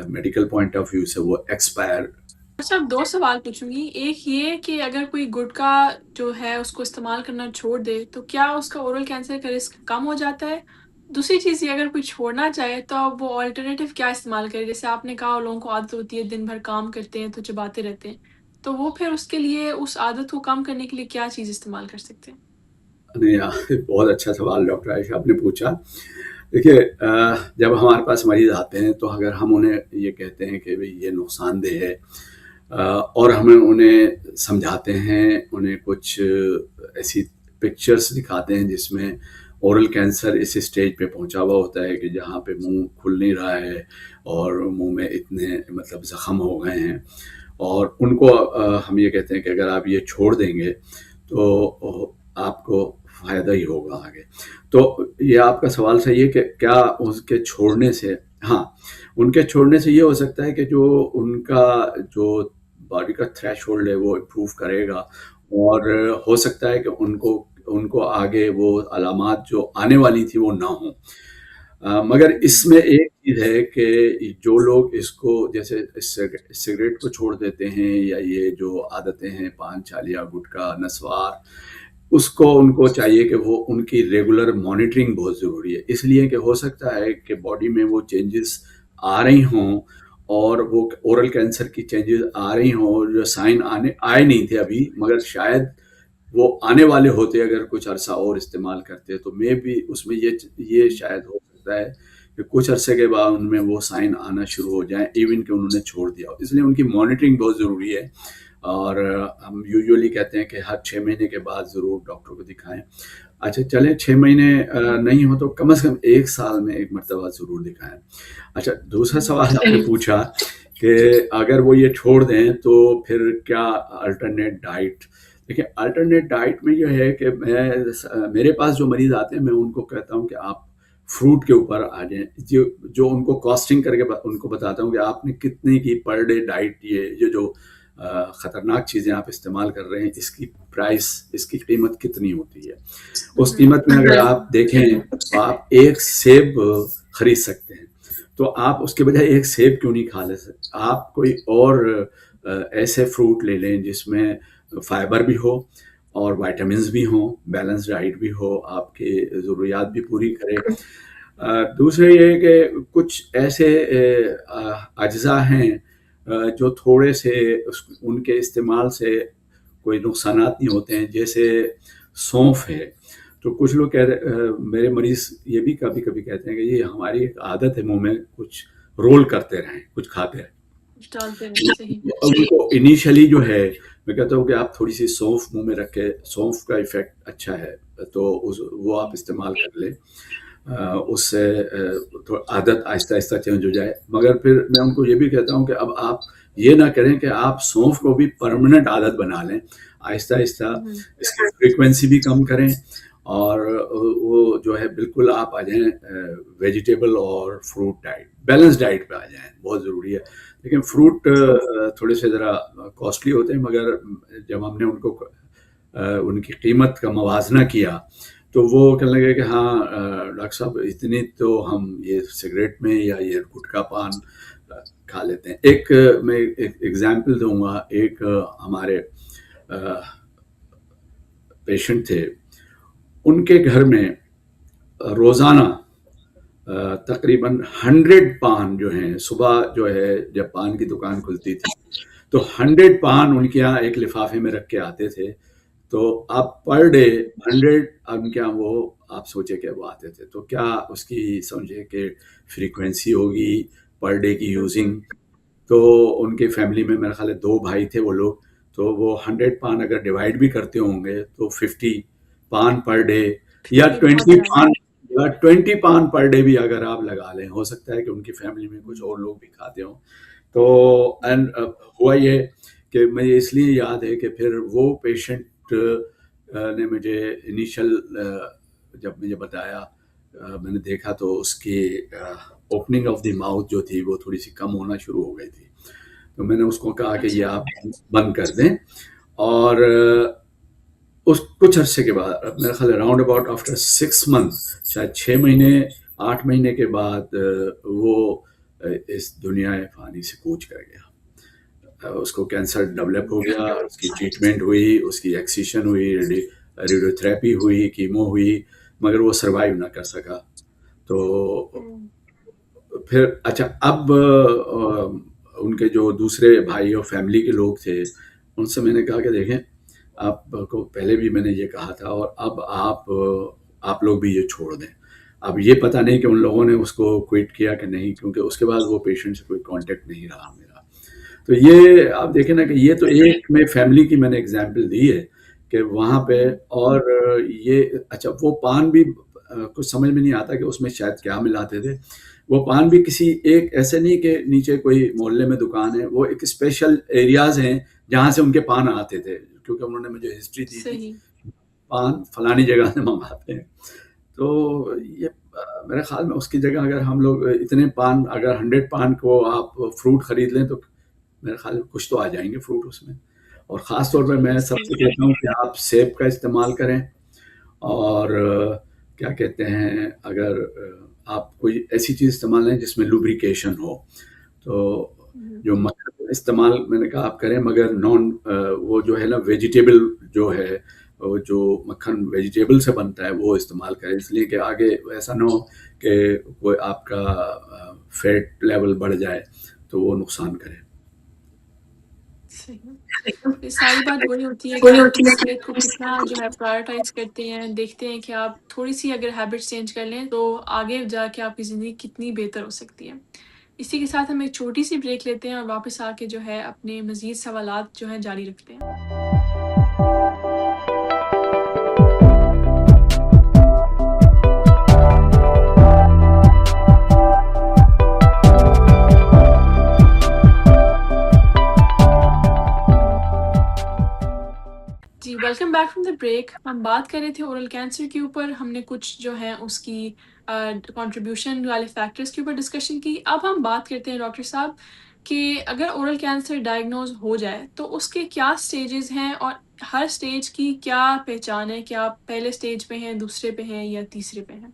میڈیکل پوائنٹ آف ویو سے وہ ایکسپائر. اچھا، اب دو سوال پوچھوں گی. ایک یہ کہ اگر کوئی گٹکا جو ہے اس کو استعمال کرنا چھوڑ دے تو کیا اس کا اورل کینسر کا رسک کم ہو جاتا ہے؟ دوسری چیز یہ، اگر کوئی چھوڑنا چاہے تو اب وہ آلٹرنیٹیو کیا استعمال کرے؟ جیسے آپ نے کہا لوگوں کو عادت ہوتی ہے دن بھر کام کرتے ہیں تو چباتے رہتے ہیں، تو وہ پھر اس کے لیے اس عادت کو کم کرنے کے لیے کیا چیز استعمال کر سکتے ہیں؟ نہیں، بہت اچھا سوال ڈاکٹر عائشہ آپ نے پوچھا. دیکھیے جب ہمارے پاس مریض آتے ہیں تو اگر ہم انہیں یہ کہتے ہیں کہ بھئی یہ نقصان دہ ہے، اور ہمیں انہیں سمجھاتے ہیں، انہیں کچھ ایسی پکچرز دکھاتے ہیں جس میں اورل کینسر اس اسٹیج پہ پہنچا ہوا ہوتا ہے کہ جہاں پہ منہ کھل نہیں رہا ہے، اور منہ میں اتنے مطلب زخم ہو گئے ہیں، اور ان کو ہم یہ کہتے ہیں کہ اگر آپ یہ چھوڑ دیں گے تو آپ کو فائدہ ہی ہوگا آگے. تو یہ آپ کا سوال صحیح ہے کہ کیا اس کے چھوڑنے سے، ہاں ان کے چھوڑنے سے یہ ہو سکتا ہے کہ جو ان کا جو باڈی کا تھریش ہولڈ ہے وہ امپروو کرے گا، اور ہو سکتا ہے کہ ان کو آگے وہ علامات جو آنے والی تھی وہ نہ ہوں. مگر اس میں ایک چیز ہے کہ جو لوگ اس کو جیسے سگریٹ کو چھوڑ دیتے ہیں، یا یہ جو عادتیں ہیں پان چالیا گٹکا نسوار، اس کو ان کو چاہیے کہ وہ ان کی ریگولر مانیٹرنگ بہت ضروری ہے، اس لیے کہ ہو سکتا ہے کہ باڈی میں وہ چینجز آ رہی ہوں اور وہ اورل کینسر کی چینجز آ رہی ہوں جو سائن آئے نہیں تھے ابھی، مگر شاید وہ آنے والے ہوتے اگر کچھ عرصہ اور استعمال کرتے، تو میں بھی اس میں یہ شاید ہو سکتا ہے کہ کچھ عرصے کے بعد ان میں وہ سائن آنا شروع ہو جائیں ایون کہ انہوں نے چھوڑ دیا ہو، اس لیے ان کی مانیٹرنگ بہت ضروری ہے۔ اور ہم یوزولی کہتے ہیں کہ ہر 6 مہینے کے بعد ضرور ڈاکٹر کو دکھائیں۔ اچھا چلیں 6 مہینے نہیں ہو تو کم از کم 1 سال میں ایک مرتبہ ضرور دکھائیں۔ اچھا دوسرا سوال آپ نے پوچھا کہ اگر وہ یہ چھوڑ دیں تو پھر کیا الٹرنیٹ ڈائٹ؟ دیکھیں الٹرنیٹ ڈائٹ میں یہ ہے کہ میرے پاس جو مریض آتے ہیں میں ان کو کہتا ہوں کہ آپ فروٹ کے اوپر آ جائیں، جو ان کو کاسٹنگ کر کے ان کو بتاتا ہوں کہ آپ نے کتنے کی پر ڈے ڈائٹ، یہ جو خطرناک چیزیں آپ استعمال کر رہے ہیں، اس کی پرائس، اس کی قیمت کتنی ہوتی ہے۔ اس قیمت میں اگر آپ دیکھیں تو آپ ایک سیب خرید سکتے ہیں، تو آپ اس کے بجائے ایک سیب کیوں نہیں کھا لے سکتے؟ آپ کوئی اور ایسے فروٹ لے لیں جس میں فائبر بھی ہو اور وائٹامنز بھی ہوں، بیلنس ڈائٹ بھی ہو، آپ کی ضروریات بھی پوری کرے۔ دوسرے یہ کہ کچھ ایسے اجزاء ہیں جو تھوڑے سے ان کے استعمال سے کوئی نقصانات نہیں ہوتے ہیں، جیسے سونف ہے۔ تو کچھ لوگ میرے مریض یہ بھی کبھی کبھی کہتے ہیں کہ یہ ہماری ایک عادت ہے، منہ میں کچھ رول کرتے رہیں، کچھ کھاتے رہیں۔ ان کو انیشلی جو ہے میں کہتا ہوں کہ آپ تھوڑی سی سونف منہ میں رکھے، سونف کا ایفیکٹ اچھا ہے تو وہ آپ استعمال کر لیں، اس سے عادت آہستہ آہستہ چینج ہو جائے۔ مگر پھر میں ان کو یہ بھی کہتا ہوں کہ اب آپ یہ نہ کریں کہ آپ سونف کو بھی پرماننٹ عادت بنا لیں، آہستہ آہستہ اس کی فریکوینسی بھی کم کریں، اور وہ جو ہے بالکل آپ آ جائیں ویجیٹیبل اور فروٹ ڈائٹ، بیلنس ڈائٹ پہ آ جائیں، بہت ضروری ہے۔ لیکن فروٹ تھوڑے سے ذرا کاسٹلی ہوتے ہیں، مگر جب ہم نے ان کو ان کی قیمت کا موازنہ کیا تو وہ کہنے لگے کہ ہاں ڈاکٹر صاحب اتنی تو ہم یہ سگریٹ میں یا یہ گٹکا پان کھا لیتے ہیں۔ میں ایک ایگزامپل دوں گا، ایک ہمارے پیشنٹ تھے، ان کے گھر میں روزانہ تقریباً 100 پان جو ہیں، صبح جو ہے جب پان کی دکان کھلتی تھی تو 100 پان ان کے یہاں ایک لفافے میں رکھ کے آتے تھے، تو آپ پر ڈے 100 ان کے یہاں وہ آپ سوچے کہ وہ آتے تھے، تو کیا اس کی سمجھے کہ فریکوینسی ہوگی پر ڈے کی یوزنگ؟ تو ان کے فیملی میں میرا خیال ہے 2 بھائی تھے وہ لوگ، تو وہ 100 پان اگر ڈیوائڈ بھی کرتے ہوں گے تو 50 پان پر ڈے یا 20 پان پر ڈے بھی اگر آپ لگا لیں، ہو سکتا ہے کہ ان کی فیملی میں کچھ اور لوگ بھی کھاتے ہوں۔ تو ہوا یہ کہ مجھے اس لیے یاد ہے کہ پھر وہ پیشنٹ نے مجھے انیشل جب مجھے بتایا، میں نے دیکھا تو اس کی اوپننگ آف دی ماؤتھ جو تھی وہ تھوڑی سی کم ہونا شروع ہو گئی تھی، تو میں نے اس کو کہا کہ یہ آپ بند کر دیں، اور اس کچھ عرصے کے بعد میرا خیال ہے راؤنڈ اباؤٹ آفٹر 6 months، شاید 6 مہینے 8 مہینے کے بعد وہ اس دنیا فانی سے کوچ کر گیا۔ اس کو کینسر ڈیولپ ہو گیا، اس کی ٹریٹمنٹ ہوئی، اس کی ایکسیشن ہوئی، ریڈیو تھراپی ہوئی، کیمو ہوئی، مگر وہ سروائیو نہ کر سکا۔ تو پھر اچھا اب ان کے جو دوسرے بھائی اور فیملی کے لوگ تھے ان سے میں نے کہا کہ دیکھیں آپ کو پہلے بھی میں نے یہ کہا تھا، اور اب آپ لوگ بھی یہ چھوڑ دیں۔ اب یہ پتہ نہیں کہ ان لوگوں نے اس کو کوئٹ کیا کہ نہیں، کیونکہ اس کے بعد وہ پیشنٹ سے کوئی کانٹیکٹ نہیں رہا میرا۔ تو یہ آپ دیکھیں نا کہ یہ تو ایک میں فیملی کی میں نے ایگزامپل دی ہے کہ وہاں پہ، اور یہ اچھا وہ پان بھی کچھ سمجھ میں نہیں آتا کہ اس میں شاید کیا ملاتے تھے۔ وہ پان بھی کسی ایک ایسے نہیں کہ نیچے کوئی محلے میں دکان ہے، وہ ایک اسپیشل ایریاز ہیں جہاں سے ان کے پان آتے تھے، کیونکہ انہوں نے مجھے ہسٹری دی تھی پان فلانی جگہ سے منگاتے ہیں۔ تو یہ میرے خیال میں اس کی جگہ اگر ہم لوگ اتنے پان، اگر 100 پان کو آپ فروٹ خرید لیں تو میرے خیال میں کچھ تو آ جائیں گے فروٹ اس میں۔ اور خاص طور پہ میں سب سے کہتا ہوں کہ آپ سیب کا استعمال کریں، اور کیا کہتے ہیں اگر آپ کوئی ایسی چیز استعمال کریں جس میں لوبریکیشن ہو، تو جو استعمال میں نے کہا آپ کریں، مگر وہ جو ہے نا ویجیٹیبل جو ہے جو مکھن ویجیٹیبل سے بنتا ہے وہ استعمال کریں، اس لیے کہ آگے ایسا نہ ہو کہ کوئی آپ کا فیٹ لیول بڑھ جائے تو وہ نقصان کرے۔ صحیح۔ یہ ساری بات وہی ہوتی ہے کہ آپ اپنی صحت کو کتنا جو ہے پرائرٹائز کرتے ہیں، دیکھتے ہیں کہ آپ تھوڑی سی اگر ہیبٹس چینج کر لیں تو آگے جا کے آپ کی زندگی کتنی بہتر ہو سکتی ہے۔ اسی کے ساتھ ہم ایک چھوٹی سی بریک لیتے ہیں اور واپس آ کے جو ہے اپنے مزید سوالات جو ہیں جاری رکھتے ہیں۔ جی welcome back from the break. ہم بات کر رہے تھے اورل کینسر کے اوپر، ہم نے کچھ جو ہیں اس کی کنٹریبیوشن والے فیکٹرز کے اوپر ڈسکشن کی۔ اب ہم بات کرتے ہیں ڈاکٹر صاحب کہ اگر اورل کینسر ڈائگنوز ہو جائے تو اس کے کیا سٹیجز ہیں اور ہر سٹیج کی کیا پہچان ہے، کیا آپ پہلے سٹیج پہ ہیں، دوسرے پہ ہیں یا تیسرے پہ ہیں؟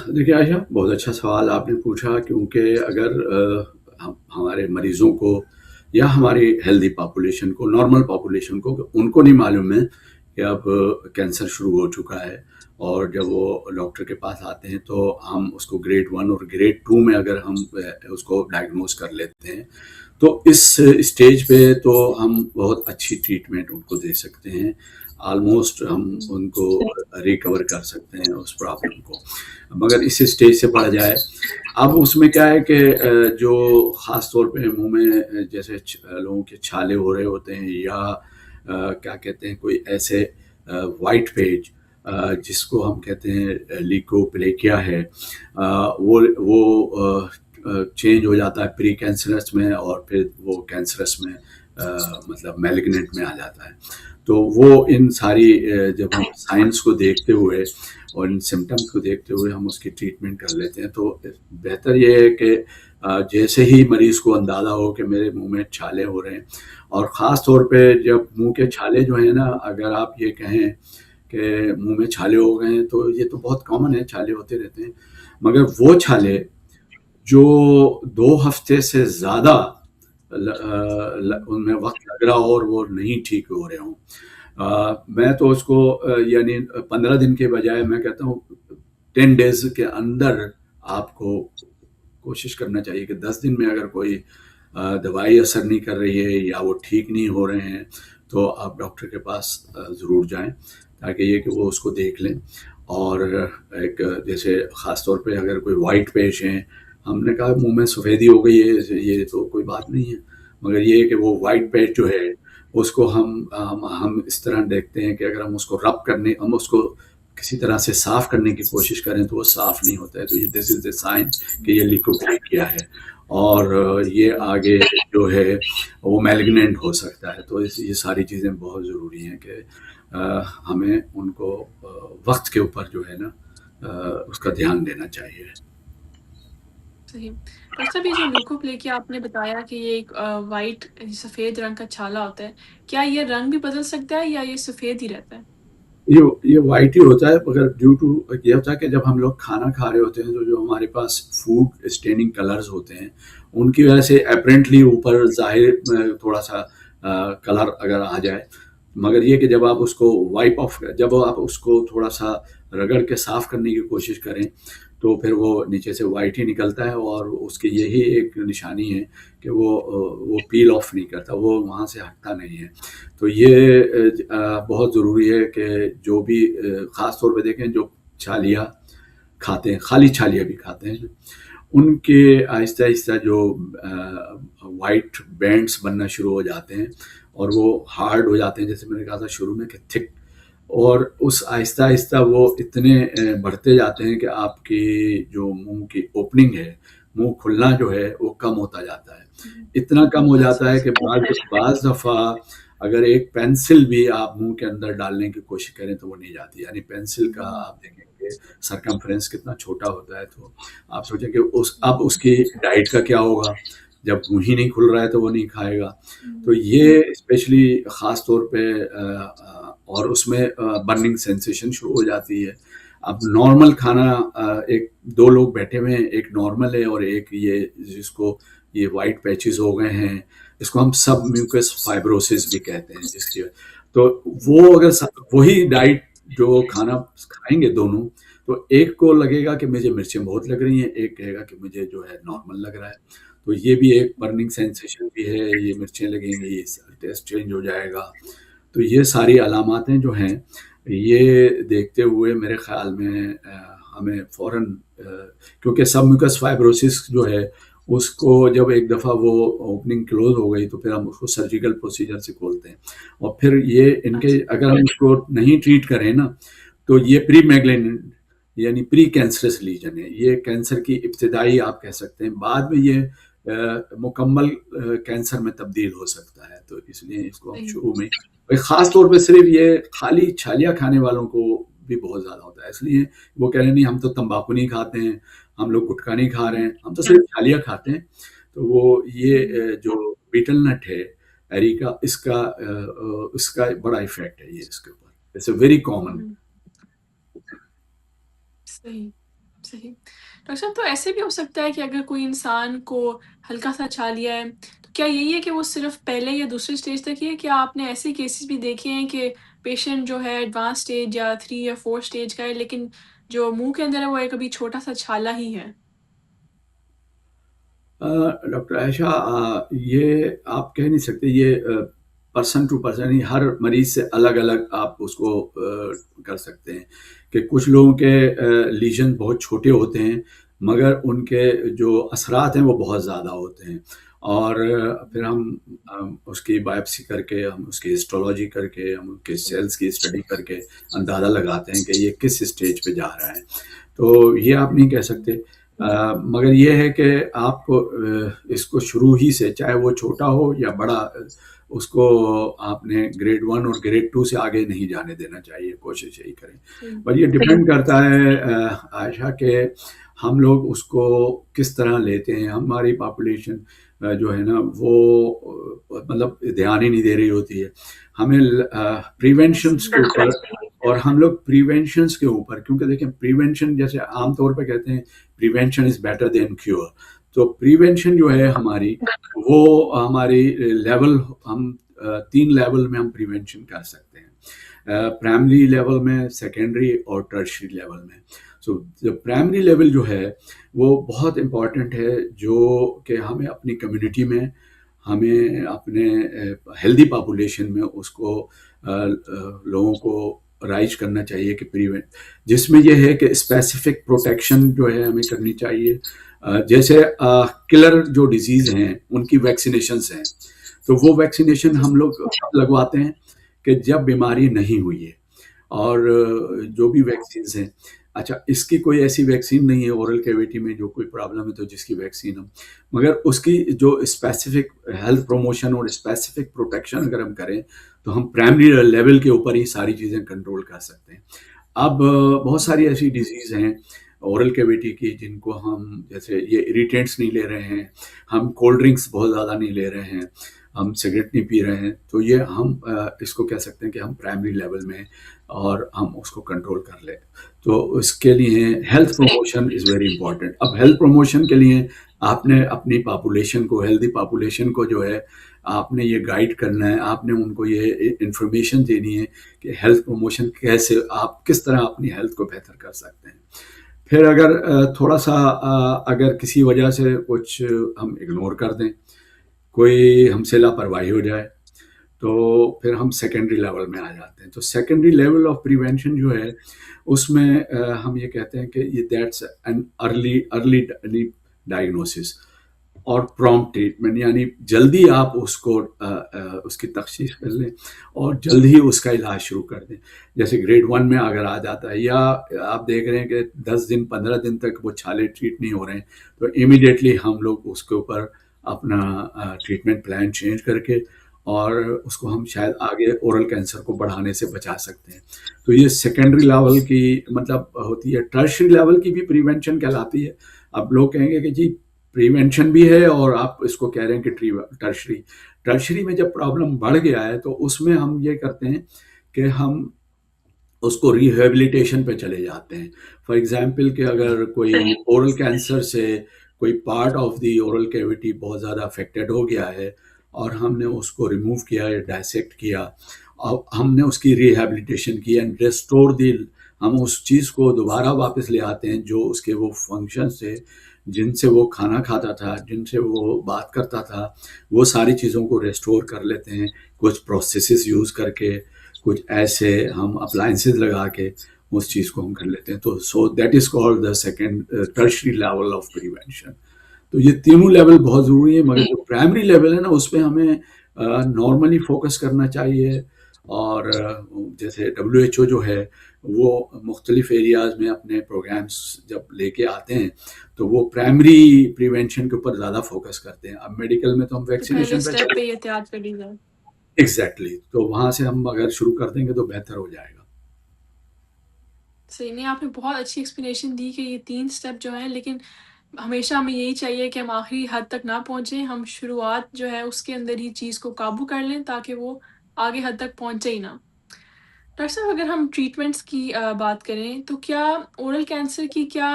دیکھیے عائشہ، بہت اچھا سوال آپ نے پوچھا، کیونکہ اگر ہمارے مریضوں کو یا ہماری ہیلدی پاپولیشن کو، نارمل پاپولیشن کو، ان کو نہیں معلوم ہے کہ اب کینسر شروع ہو چکا ہے، اور جب وہ ڈاکٹر کے پاس آتے ہیں تو ہم اس کو گریڈ 1 اور گریڈ 2 میں اگر ہم اس کو ڈائگنوز کر لیتے ہیں تو اس اسٹیج پہ تو ہم بہت اچھی ٹریٹمنٹ ان کو دے سکتے ہیں، آلموسٹ ہم ان کو ریکور کر سکتے ہیں اس پرابلم کو۔ مگر اس اسٹیج سے بڑھ جائے، اب اس میں کیا ہے کہ جو خاص طور پہ منہ میں جیسے لوگوں کے چھالے ہو رہے ہوتے ہیں، یا کیا کہتے ہیں کوئی ایسے وائٹ پیج جس کو ہم کہتے ہیں لیکوپلیکیا ہے، وہ چینج ہو جاتا ہے پری کینسرس میں، اور پھر وہ کینسرس میں مطلب میلیگننٹ میں آ جاتا ہے۔ تو وہ ان ساری جب ہم سائنس کو دیکھتے ہوئے اور ان سمٹمس کو دیکھتے ہوئے ہم اس کی ٹریٹمنٹ کر لیتے ہیں، تو بہتر یہ ہے کہ جیسے ہی مریض کو اندازہ ہو کہ میرے منہ میں چھالے ہو رہے ہیں، اور خاص طور پہ جب منہ کے چھالے جو ہیں نا، اگر آپ یہ کہیں کہ منہ میں چھالے ہو گئے ہیں تو یہ تو بہت کامن ہے، چھالے ہوتے رہتے ہیں، مگر وہ چھالے جو 2 ہفتے سے زیادہ ان میں وقت لگ رہا ہو اور وہ نہیں ٹھیک ہو رہے ہوں، میں تو اس کو یعنی 15 دن کے بجائے میں کہتا ہوں 10 ڈیز کے اندر آپ کو کوشش کرنا چاہیے کہ 10 دن میں اگر کوئی دوائی اثر نہیں کر رہی ہے یا وہ ٹھیک نہیں ہو رہے ہیں تو آپ ڈاکٹر کے پاس ضرور جائیں، تاکہ یہ کہ وہ اس کو دیکھ لیں۔ اور ایک جیسے خاص طور پہ اگر کوئی وائٹ پیش ہیں، ہم نے کہا منہ میں سفیدی ہو گئی ہے، یہ تو کوئی بات نہیں ہے، مگر یہ ہے کہ وہ وائٹ پیچ جو ہے اس کو ہم اس طرح دیکھتے ہیں کہ اگر ہم اس کو ہم اس کو کسی طرح سے صاف کرنے کی کوشش کریں تو وہ صاف نہیں ہوتا ہے، تو یہ دس از اے سائن کہ یہ لیکوپلیکیا ہے، اور یہ آگے جو ہے وہ میلیگننٹ ہو سکتا ہے۔ تو یہ ساری چیزیں بہت ضروری ہیں کہ ہمیں ان کو وقت کے اوپر جو ہے نا اس کا دھیان دینا چاہیے۔ صحیح۔ ڈاکٹر صاحب، یہ جو لیوکوپلیکیا آپ نے بتایا کہ یہ ایک وائٹ سفید رنگ کا چھالا ہوتا ہے، کیا یہ رنگ بھی بدل سکتا ہے یا یہ سفید ہی رہتا ہے؟ یہ وائٹ ہی ہوتا ہے، مگر ڈیو ٹو یہ ہوتا ہے کہ جب ہم لوگ کھانا کھا رہے ہوتے ہیں تو جو ہمارے پاس فوڈ اسٹیننگ کلرز ہوتے ہیں ان کی وجہ سے اپرنٹلی اوپر ظاہر تھوڑا سا کلر اگر آ جائے، مگر یہ کہ جب آپ اس کو جب آپ اس کو تھوڑا سا رگڑ کے صاف کرنے کی کوشش کریں تو پھر وہ نیچے سے وائٹ ہی نکلتا ہے، اور اس کی یہی ایک نشانی ہے کہ وہ پیل آف نہیں کرتا، وہ وہاں سے ہٹتا نہیں ہے۔ تو یہ بہت ضروری ہے کہ جو بھی خاص طور پہ دیکھیں جو چھالیاں کھاتے ہیں، خالی چھالیاں بھی کھاتے ہیں، ان کے آہستہ آہستہ جو وائٹ بینڈس بننا شروع ہو جاتے ہیں اور وہ ہارڈ ہو جاتے ہیں، جیسے میں نے کہا تھا شروع میں کہ تھک، اور اس آہستہ آہستہ وہ اتنے بڑھتے جاتے ہیں کہ آپ کی جو منہ کی اوپننگ ہے، منہ کھلنا جو ہے وہ کم ہوتا جاتا ہے، اتنا کم ہو جاتا ہے کہ بعض دفعہ اگر ایک پینسل بھی آپ منہ کے اندر ڈالنے کی کوشش کریں تو وہ نہیں جاتی، یعنی پینسل کا آپ دیکھیں کہ سرکمفرنس کتنا چھوٹا ہوتا ہے، تو آپ سوچیں کہ اب اس کی ڈائٹ کا کیا ہوگا، جب منہ ہی نہیں کھل رہا ہے تو وہ نہیں کھائے گا۔ تو یہ اسپیشلی خاص طور پہ اور اس میں برننگ سینسیشن شروع ہو جاتی ہے۔ اب نارمل کھانا ایک 2 لوگ بیٹھے ہوئے ہیں، ایک نارمل ہے اور ایک یہ جس کو یہ وائٹ پیچز ہو گئے ہیں، اس کو ہم سب میوکس فائبروسس بھی کہتے ہیں، جس کی تو وہ اگر وہی ڈائٹ جو کھانا کھائیں گے دونوں، تو ایک کو لگے گا کہ مجھے مرچیں بہت لگ رہی ہیں، ایک کہے گا کہ مجھے جو ہے نارمل لگ رہا ہے، تو یہ بھی ایک برننگ سینسیشن بھی ہے، یہ مرچیں لگیں گی، ٹیسٹ چینج ہو جائے گا. تو یہ ساری علاماتیں جو ہیں، یہ دیکھتے ہوئے میرے خیال میں ہمیں فوراً، کیونکہ سب میوکس فائبروسس جو ہے اس کو جب ایک دفعہ وہ اوپننگ کلوز ہو گئی تو پھر ہم اس کو سرجیکل پروسیجر سے کھولتے ہیں. اور پھر یہ ان کے اچھا، اگر ہم اس کو نہیں ٹریٹ کریں نا، تو یہ پری میگلین یعنی پری کینسرس لیجن ہے، یہ کینسر کی ابتدائی آپ کہہ سکتے ہیں، بعد میں یہ مکمل کینسر میں تبدیل ہو سکتا ہے. تو اس لیے اس کو ہم صحیح، شروع میں خاص طور پہ صرف یہ خالی چھالیاں کھانے والوں کو بھی بہت زیادہ ہوتا ہے، اس لیے وہ کہہ رہے ہیں نہیں ہم تو تمباکو نہیں کھاتے ہیں، ہم لوگ گٹکا نہیں کھا رہے ہیں، ہم تو صرف چھالیاں کھاتے ہیں. تو وہ یہ ہوں، جو بیٹل نٹ ہے اریکا، اس کا بڑا ایفیکٹ ہے یہ اس کے اوپر. It's a very common. ہوں، صحیح، صحیح. ڈاکٹر صاحب تو ایسے بھی ہو سکتا ہے کہ اگر کوئی انسان کو ہلکا سا چھالیا ہے، تو کیا یہی ہے کہ وہ صرف پہلے یا دوسرے اسٹیج تک ہی ہے؟ کیا آپ نے ایسے کیسز بھی دیکھے ہیں کہ پیشنٹ جو ہے ایڈوانس اسٹیج یا 3 یا 4 اسٹیج کا ہے، لیکن جو منہ کے اندر ہے وہ ایک ابھی چھوٹا سا چھالا ہی ہے؟ ڈاکٹر عائشہ، یہ آپ کہہ نہیں سکتے، یہ پرسن ٹو پرسن ہی ہر مریض سے الگ الگ آپ اس کو کر سکتے ہیں. کہ کچھ لوگوں کے لیجن بہت چھوٹے ہوتے ہیں مگر ان کے جو اثرات ہیں وہ بہت زیادہ ہوتے ہیں. اور پھر ہم اس کی بائپسی کر کے، ہم اس کی ہسٹولوجی کر کے، ہم ان کے سیلز کی اسٹڈی کر کے اندازہ لگاتے ہیں کہ یہ کس اسٹیج پہ جا رہا ہے. تو یہ آپ نہیں کہہ سکتے. مگر یہ ہے کہ آپ اس کو شروع ہی سے، چاہے وہ چھوٹا ہو یا بڑا، اس کو آپ نے گریڈ 1 اور گریڈ 2 سے آگے نہیں جانے دینا چاہیے، کوشش یہی کریں. صحیح، پر یہ ڈپینڈ کرتا ہے عائشہ کہ ہم لوگ اس کو کس طرح لیتے ہیں. ہماری پاپولیشن جو ہے نا وہ مطلب دھیان ہی نہیں دے رہی ہوتی ہے. ہمیں پریونشنس کے اوپر، اور ہم لوگ پریونشنس کے اوپر، کیونکہ دیکھیں پریونشن جیسے عام طور پہ کہتے ہیں prevention is better than cure. تو پریونشن جو ہے ہماری، وہ ہماری لیول، ہم 3 لیول میں ہم پریونشن کر سکتے ہیں. پرائمری لیول میں، سیکنڈری اور ٹرشری لیول میں. سو پرائمری لیول جو ہے وہ بہت امپورٹنٹ ہے، جو کہ ہمیں اپنی کمیونٹی میں، ہمیں اپنے ہیلدی پاپولیشن میں اس کو لوگوں کو رائج کرنا چاہیے کہ پریونٹ، جس میں یہ ہے کہ اسپیسیفک پروٹیکشن جو ہے ہمیں کرنی چاہیے. جیسے کلر جو ڈیزیز ہیں ان کی ویکسینیشنز ہیں، تو وہ ویکسینیشن ہم لوگ لگواتے ہیں کہ جب بیماری نہیں ہوئی ہے. اور جو بھی ویکسینز ہیں، اچھا اس کی کوئی ایسی ویکسین نہیں ہے اورل کیویٹی میں جو کوئی پرابلم ہے تو جس کی ویکسین ہم، مگر اس کی جو اسپیسیفک ہیلتھ پروموشن اور اسپیسیفک پروٹیکشن اگر ہم کریں تو ہم پرائمری لیول کے اوپر ہی ساری چیزیں کنٹرول کر سکتے ہیں. اب بہت ساری ایسی ڈیزیز ہیں اورل کیویٹی کی جن کو ہم، جیسے یہ اریٹینٹس نہیں لے رہے ہیں، ہم کولڈ ڈرنکس بہت زیادہ نہیں لے رہے ہیں، ہم سگریٹ نہیں پی رہے ہیں، تو یہ ہم اس کو کہہ سکتے ہیں کہ ہم پرائمری لیول میں، اور ہم اس کو کنٹرول کر لیں. تو اس کے لیے health promotion is very important. اب ہیلتھ پروموشن کے لیے آپ نے اپنی پاپولیشن کو، ہیلدی پاپولیشن کو جو ہے آپ نے یہ گائیڈ کرنا ہے، آپ نے ان کو یہ انفارمیشن دینی ہے کہ ہیلتھ پروموشن کیسے، آپ کس طرح اپنی ہیلتھ کو بہتر کر سکتے ہیں. پھر اگر تھوڑا سا اگر کسی وجہ سے کچھ ہم اگنور کر دیں، کوئی ہم سے لاپرواہی ہو جائے، تو پھر ہم سیکنڈری لیول میں آ جاتے ہیں. تو سیکنڈری لیول آف پریونشن جو ہے اس میں ہم یہ کہتے ہیں کہ یہ دیٹس این ارلی ڈائگنوسس اور پرومپٹ ٹریٹمنٹ، یعنی جلدی آپ اس کو اس کی تشخیص کر لیں اور جلد ہی اس کا علاج شروع کر دیں. جیسے گریڈ 1 میں اگر آ جاتا ہے، یا آپ دیکھ رہے ہیں کہ 10 دن 15 دن تک وہ چھالے ٹریٹ نہیں ہو رہے ہیں، تو امیڈیٹلی ہم لوگ اس کے اوپر اپنا ٹریٹمنٹ پلان چینج کر کے، اور اس کو ہم شاید آگے اورل کینسر کو بڑھانے سے بچا سکتے ہیں. تو یہ سیکنڈری لیول کی مطلب ہوتی ہے. ٹرشری لیول کی بھی پریونشن کہلاتی ہے. اب لوگ کہیں گے کہ جی پریونشن بھی ہے اور آپ اس کو کہہ رہے ہیں کہ ٹرشری میں جب پرابلم بڑھ گیا ہے تو اس میں ہم یہ کرتے ہیں کہ ہم اس کو ریہیبلیٹیشن پہ چلے جاتے ہیں. فار ایگزامپل کہ اگر کوئی اورل کینسر سے کوئی part of the oral cavity بہت زیادہ افیکٹڈ ہو گیا ہے اور ہم نے اس کو ریموو کیا یا ڈائسیکٹ کیا ہم نے اس کی ریہیبلیٹیشن کی اینڈ ریسٹور دی. ہم اس چیز کو دوبارہ واپس لے آتے ہیں جو اس کے وہ فنکشنز تھے، جن سے وہ کھانا کھاتا تھا، جن سے وہ بات کرتا تھا، وہ ساری چیزوں کو ریسٹور کر لیتے ہیں کچھ پروسیسز یوز کر کے، کچھ ایسے ہم اپلائنسز لگا کے اس چیز کو ہم کر لیتے ہیں. تو so that is called the second tertiary level of prevention. تو یہ تینوں لیول بہت ضروری ہے، مگر جو پرائمری لیول ہے نا اس پہ ہمیں نارملی فوکس کرنا چاہیے. اور جیسے WHO جو ہے وہ مختلف ایریاز میں اپنے پروگرامز جب لے کے آتے ہیں تو وہ پرائمری پریونشن کے اوپر زیادہ فوکس کرتے ہیں. اب میڈیکل میں تو ہم تو پہلے ویکسینیشن پہ اسٹیپ پہ ہی احتیاط کر لی جائے. ایگزیکٹلی، تو وہاں سے ہم اگر شروع کر دیں گے تو بہتر ہو جائے گا. صحیح نہیں، آپ نے بہت اچھی ایکسپلینیشن دی کہ یہ 3 اسٹیپ جو ہیں، لیکن ہمیشہ ہمیں یہی چاہیے کہ ہم آخری حد تک نہ پہنچیں، ہم شروعات جو ہے اس کے اندر ہی چیز کو قابو کر لیں تاکہ وہ آگے حد تک پہنچے ہی نہ. ڈاکٹر صاحب اگر ہم ٹریٹمنٹس کی بات کریں تو کیا اورل کینسر کی کیا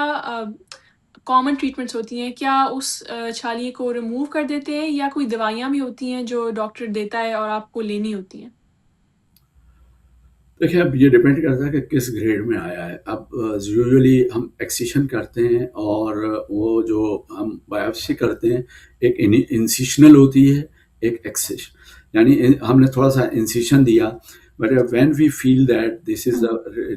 کامن ٹریٹمنٹس ہوتی ہیں؟ کیا اس چھالیے کو ریموو کر دیتے ہیں یا کوئی دوائیاں بھی ہوتی ہیں جو ڈاکٹر دیتا ہے اور آپ کو لینی ہوتی ہیں؟ دیکھیں اب یہ ڈپینڈ کرتا ہے کہ کس گریڈ میں آیا ہے. اب یوزلی ہم ایکسیشن کرتے ہیں اور وہ جو ہم بایوپسی کرتے ہیں ایک انسیشنل ہوتی ہے، ایک ایکسیشن، یعنی ہم نے تھوڑا سا انسیشن دیا. But when we feel that this is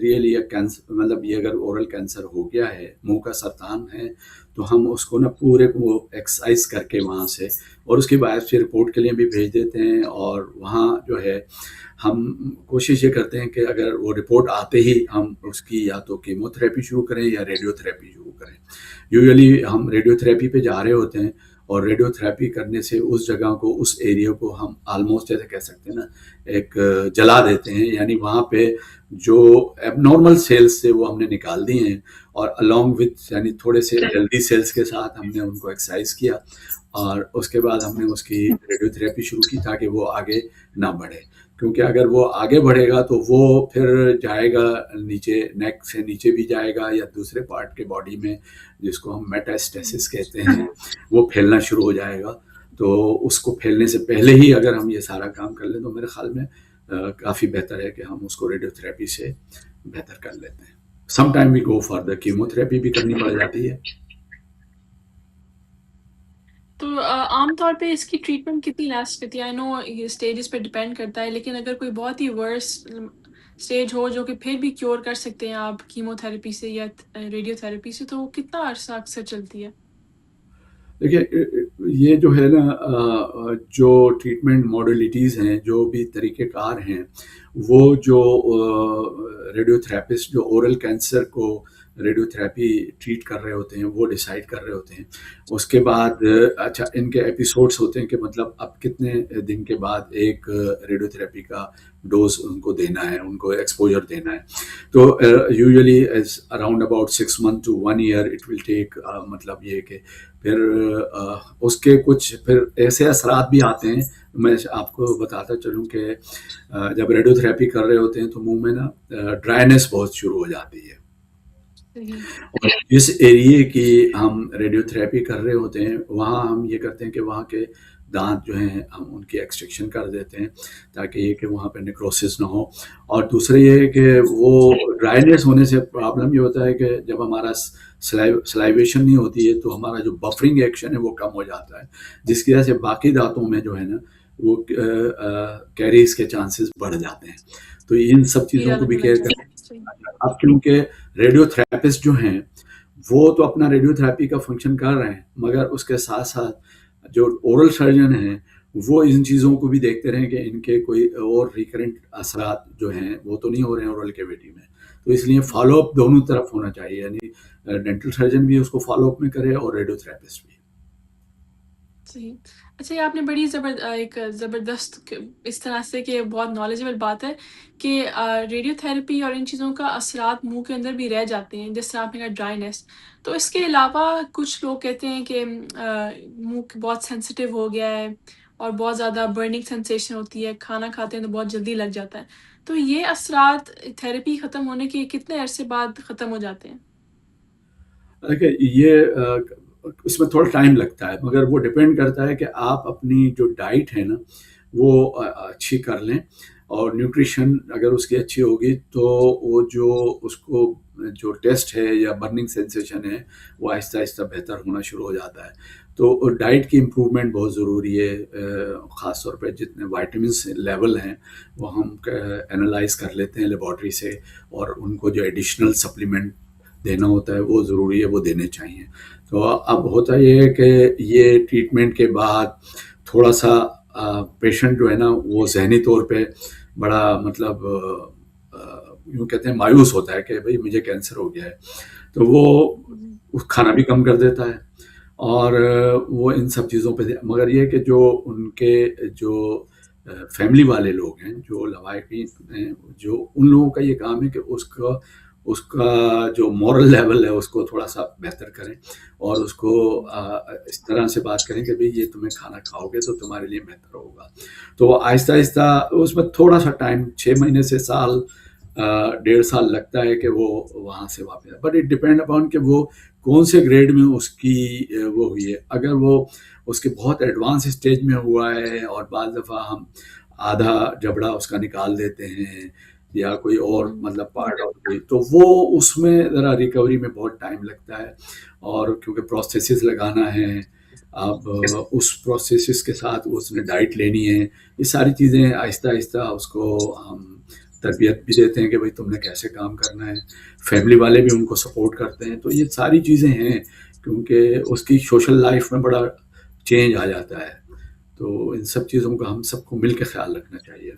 really a cancer, مطلب یہ اگر اورل کینسر ہو گیا ہے، منہ کا سرطان ہے، تو ہم اس کو نا پورے کو ایکسرسائز کر کے وہاں سے اور اس کی بایوپسی رپورٹ کے لیے بھی بھیج دیتے ہیں. اور وہاں جو ہے ہم کوشش یہ کرتے ہیں کہ اگر وہ رپورٹ آتے ہی ہم اس کی یا تو کیمو تھراپی شروع کریں یا ریڈیو تھراپی شروع کریں. یوزلی ہم ریڈیو تھراپی پہ جا رہے ہوتے ہیں اور ریڈیو تھراپی کرنے سے اس جگہ کو، اس ایریا کو ہم آلموسٹ جیسے کہہ سکتے ہیں نا ایک جلا دیتے ہیں. یعنی وہاں پہ جو ایب نارمل سیلز تھے وہ ہم نے نکال دیے ہیں اور along with یعنی تھوڑے سے ہیلدی سیلز کے ساتھ ہم نے ان کو ایکسرسائز کیا اور اس کے بعد ہم نے اس کی ریڈیو تھراپی شروع کی تاکہ وہ آگے نہ بڑھے. کیونکہ اگر وہ آگے بڑھے گا تو وہ پھر جائے گا نیچے، نیک سے نیچے بھی جائے گا یا دوسرے پارٹ کے باڈی میں جس کو ہم میٹاسٹیسس کہتے ہیں، وہ پھیلنا شروع ہو جائے گا. تو اس کو پھیلنے سے پہلے ہی اگر ہم یہ سارا کام کر لیں تو میرے خیال میں کافی بہتر ہے کہ ہم اس کو ریڈیو تھراپی سے بہتر کر لیتے ہیں. Some time we go for the chemotherapy بھی کرنی پڑ جاتی ہے. تو عام طور پہ اس کی ٹریٹمنٹ کتنی لاسٹ کرتی ہے؟ آئی نو یہ اسٹیجز پہ ڈپینڈ کرتا ہے، لیکن اگر کوئی بہت ہی ورس اسٹیج ہو جو کہ پھر بھی کیور کر سکتے ہیں آپ کیمو تھراپی سے یا ریڈیو تھراپی سے، تو وہ کتنا عرصہ اکثر چلتی ہے؟ دیکھیے یہ جو ہے نا جو ٹریٹمنٹ ماڈیلٹیز ہیں، جو بھی طریقہ کار ہیں، وہ جو ریڈیو تھراپسٹ جو اورل کینسر کو ریڈیو تھراپی ٹریٹ کر رہے ہوتے ہیں وہ ڈیسائیڈ کر رہے ہوتے ہیں. اس کے بعد اچھا ان کے ایپیسوڈس ہوتے ہیں کہ مطلب اب کتنے دن کے بعد ایک ریڈیو تھراپی کا ڈوز ان کو دینا ہے، ان کو ایکسپوجر دینا ہے. تو usually around about 6 months to 1 year it will take. مطلب یہ کہ پھر اس کے کچھ پھر ایسے اثرات بھی آتے ہیں. میں آپ کو بتاتا چلوں کہ جب ریڈیو تھراپی کر رہے ہوتے ہیں تو منہ میں نا ڈرائنیس بہت شروع ہو جاتی ہے. اور جس ایریے کی ہم ریڈیو تھراپی کر رہے ہوتے ہیں وہاں ہم یہ کرتے ہیں کہ وہاں کے دانت جو ہیں ہم ان کی ایکسٹریکشن کر دیتے ہیں تاکہ یہ کہ وہاں پہ نیکروسس نہ ہو. اور دوسرا یہ ہے کہ وہ ڈرائنیس ہونے سے پرابلم یہ ہوتا ہے کہ جب ہمارا سلائیویشن نہیں ہوتی ہے تو ہمارا جو بفرنگ ایکشن ہے وہ کم ہو جاتا ہے، جس کی وجہ سے باقی دانتوں میں جو ہے نا وہ کیریز کے چانسز بڑھ جاتے ہیں. تو ان سب چیزوں کو بھی کیئر کریں. اب کیونکہ ریڈیو تھراپسٹ جو ہیں وہ تو اپنا ریڈیو تھراپی کا فنکشن کر رہے ہیں، مگر اس کے ساتھ ساتھ جو اورل سرجن ہیں وہ ان چیزوں کو بھی دیکھتے رہیں کہ ان کے کوئی اور ریکرنٹ اثرات جو ہیں وہ تو نہیں ہو رہے ہیں اورل کیویٹی میں. تو اس لیے فالو اپ دونوں طرف ہونا چاہیے، یعنی ڈینٹل سرجن بھی اس کو فالو اپ میں کرے اور ریڈیو تھراپسٹ بھی. صحیح. اچھا یہ آپ نے بڑی ایک زبردست اس طرح سے کہ بہت نالجبل بات ہے کہ ریڈیو تھراپی اور ان چیزوں کا اثرات منہ کے اندر بھی رہ جاتے ہیں، جس طرح آپ نے کہا ڈرائنیس. تو اس کے علاوہ کچھ لوگ کہتے ہیں کہ منہ بہت سینسیٹیو ہو گیا ہے اور بہت زیادہ برننگ سینسیشن ہوتی ہے، کھانا کھاتے ہیں تو بہت جلدی لگ جاتا ہے. تو یہ اثرات تھراپی ختم ہونے کے کتنے عرصے بعد ختم ہو جاتے ہیں؟ دیکھیے یہ اس میں تھوڑا ٹائم لگتا ہے، مگر وہ ڈپینڈ کرتا ہے کہ آپ اپنی جو ڈائٹ ہے نا وہ اچھی کر لیں. اور نیوٹریشن اگر اس کی اچھی ہوگی تو وہ جو اس کو جو ٹیسٹ ہے یا برننگ سینسیشن ہے وہ آہستہ آہستہ بہتر ہونا شروع ہو جاتا ہے. تو ڈائٹ کی امپرومنٹ بہت ضروری ہے. خاص طور پہ جتنے وائٹامنس لیول ہیں وہ ہم انالائز کر لیتے ہیں لیبارٹری سے, اور ان کو جو ایڈیشنل سپلیمنٹ دینا ہوتا ہے وہ ضروری ہے, وہ دینے چاہیے. تو اب ہوتا یہ ہے کہ یہ ٹریٹمنٹ کے بعد تھوڑا سا پیشنٹ جو ہے نا وہ ذہنی طور پہ بڑا مطلب یوں کہتے ہیں مایوس ہوتا ہے کہ بھئی مجھے کینسر ہو گیا ہے. تو وہ کھانا بھی کم کر دیتا ہے اور وہ ان سب چیزوں پہ, مگر یہ کہ جو ان کے جو فیملی والے لوگ ہیں, جو لوائقین ہیں, جو ان لوگوں کا یہ کام ہے کہ اس کا جو مورل لیول ہے اس کو تھوڑا سا بہتر کریں, اور اس کو اس طرح سے بات کریں کہ بھئی یہ تمہیں کھانا کھاؤ گے تو تمہارے لیے بہتر ہوگا. تو آہستہ آہستہ اس میں تھوڑا سا ٹائم 6 مہینے سے سال 1.5 سال لگتا ہے کہ وہ وہاں سے واپس, بٹ اٹ ڈپینڈ اپان کہ وہ کون سے گریڈ میں اس کی وہ ہوئی ہے. اگر وہ اس کے بہت ایڈوانس اسٹیج میں ہوا ہے اور بعض دفعہ ہم آدھا جبڑا اس کا نکال دیتے ہیں یا کوئی اور مطلب پارٹ آف گئی, تو وہ اس میں ذرا ریکوری میں بہت ٹائم لگتا ہے. اور کیونکہ پروسیسز لگانا ہے, اب اس پروسیسز کے ساتھ اس نے ڈائٹ لینی ہے, یہ ساری چیزیں آہستہ آہستہ اس کو ہم تربیت بھی دیتے ہیں کہ بھئی تم نے کیسے کام کرنا ہے. فیملی والے بھی ان کو سپورٹ کرتے ہیں. تو یہ ساری چیزیں ہیں کیونکہ اس کی سوشل لائف میں بڑا چینج آ جاتا ہے. تو ان سب چیزوں کا ہم سب کو مل کے خیال رکھنا چاہیے.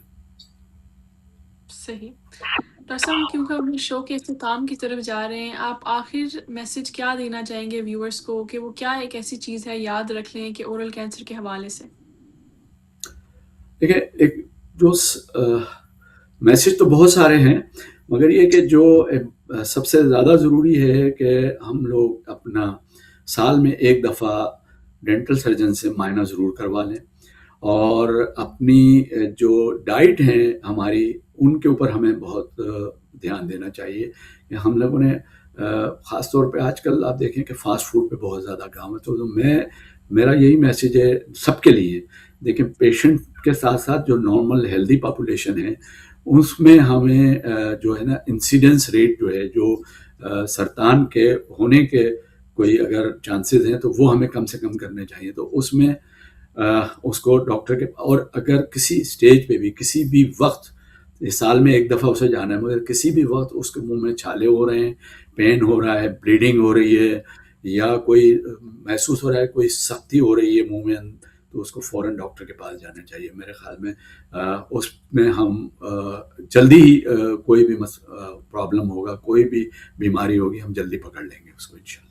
صحیح. ڈاکٹر صاحب کیونکہ ہم شو کے اختتام کی طرف جا رہے ہیں, آپ آخر میسج کیا دینا چاہیں گے ویورز کو کہ وہ کیا ایک ایسی چیز ہے یاد رکھ لیں کہ اورل کینسر کے حوالے سے؟ دیکھیں, ایک جو میسج تو بہت سارے ہیں, مگر یہ کہ جو سب سے زیادہ ضروری ہے کہ ہم لوگ اپنا سال میں ایک دفعہ ڈینٹل سرجن سے معائنہ ضرور کروا لیں, اور اپنی جو ڈائٹ ہیں ہماری ان کے اوپر ہمیں بہت دھیان دینا چاہیے. کہ ہم لوگوں نے خاص طور پہ آج کل آپ دیکھیں کہ فاسٹ فوڈ پہ بہت زیادہ کام ہے. تو میرا یہی میسج ہے سب کے لیے, دیکھیں پیشنٹ کے ساتھ ساتھ جو نارمل ہیلدی پاپولیشن ہے اس میں ہمیں جو ہے نا انسیڈنس ریٹ جو ہے, جو سرطان کے ہونے کے کوئی اگر چانسز ہیں تو وہ ہمیں کم سے کم کرنے چاہیے. تو اس میں اس کو ڈاکٹر کے, اور اگر کسی اسٹیج پہ بھی کسی بھی وقت, سال میں ایک دفعہ اسے جانا ہے, مگر کسی بھی وقت اس کے منہ میں چھالے ہو رہے ہیں, پین ہو رہا ہے, بلیڈنگ ہو رہی ہے, یا کوئی محسوس ہو رہا ہے کوئی سختی ہو رہی ہے منہ میں, تو اس کو فوراً ڈاکٹر کے پاس جانا چاہیے. میرے خیال میں اس میں ہم جلدی ہی کوئی بھی پرابلم ہوگا, کوئی بھی بیماری ہوگی, ہم جلدی پکڑ لیں گے اس کو انشاءاللہ.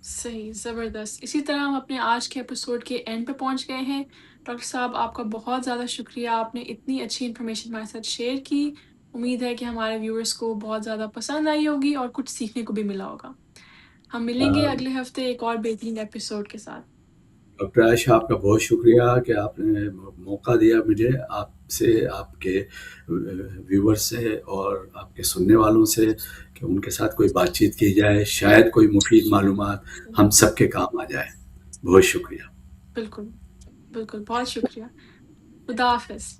صحیح, زبردست. اسی طرح ہم اپنے آج کے ایپیسوڈ کے اینڈ پہ پہنچ گئے ہیں. ڈاکٹر صاحب آپ کا بہت زیادہ شکریہ, آپ نے اتنی اچھی انفارمیشن ہمارے ساتھ شیئر کی. امید ہے کہ ہمارے ویورز کو بہت زیادہ پسند آئی ہوگی اور کچھ سیکھنے کو بھی ملا ہوگا. ہم ملیں گے اگلے ہفتے ایک اور بہترین ایپیسوڈ کے ساتھ. ڈاکٹر عائشہ, آپ کا بہت شکریہ کہ آپ نے موقع دیا مجھے, آپ سے, آپ کے ویور سے اور آپ کے سننے والوں سے, کہ ان کے ساتھ کوئی بات چیت کی جائے, شاید کوئی مفید معلومات ہم سب کے کام آ جائے. بہت شکریہ. بالکل بالکل, بہت شکریہ. خدا حافظ.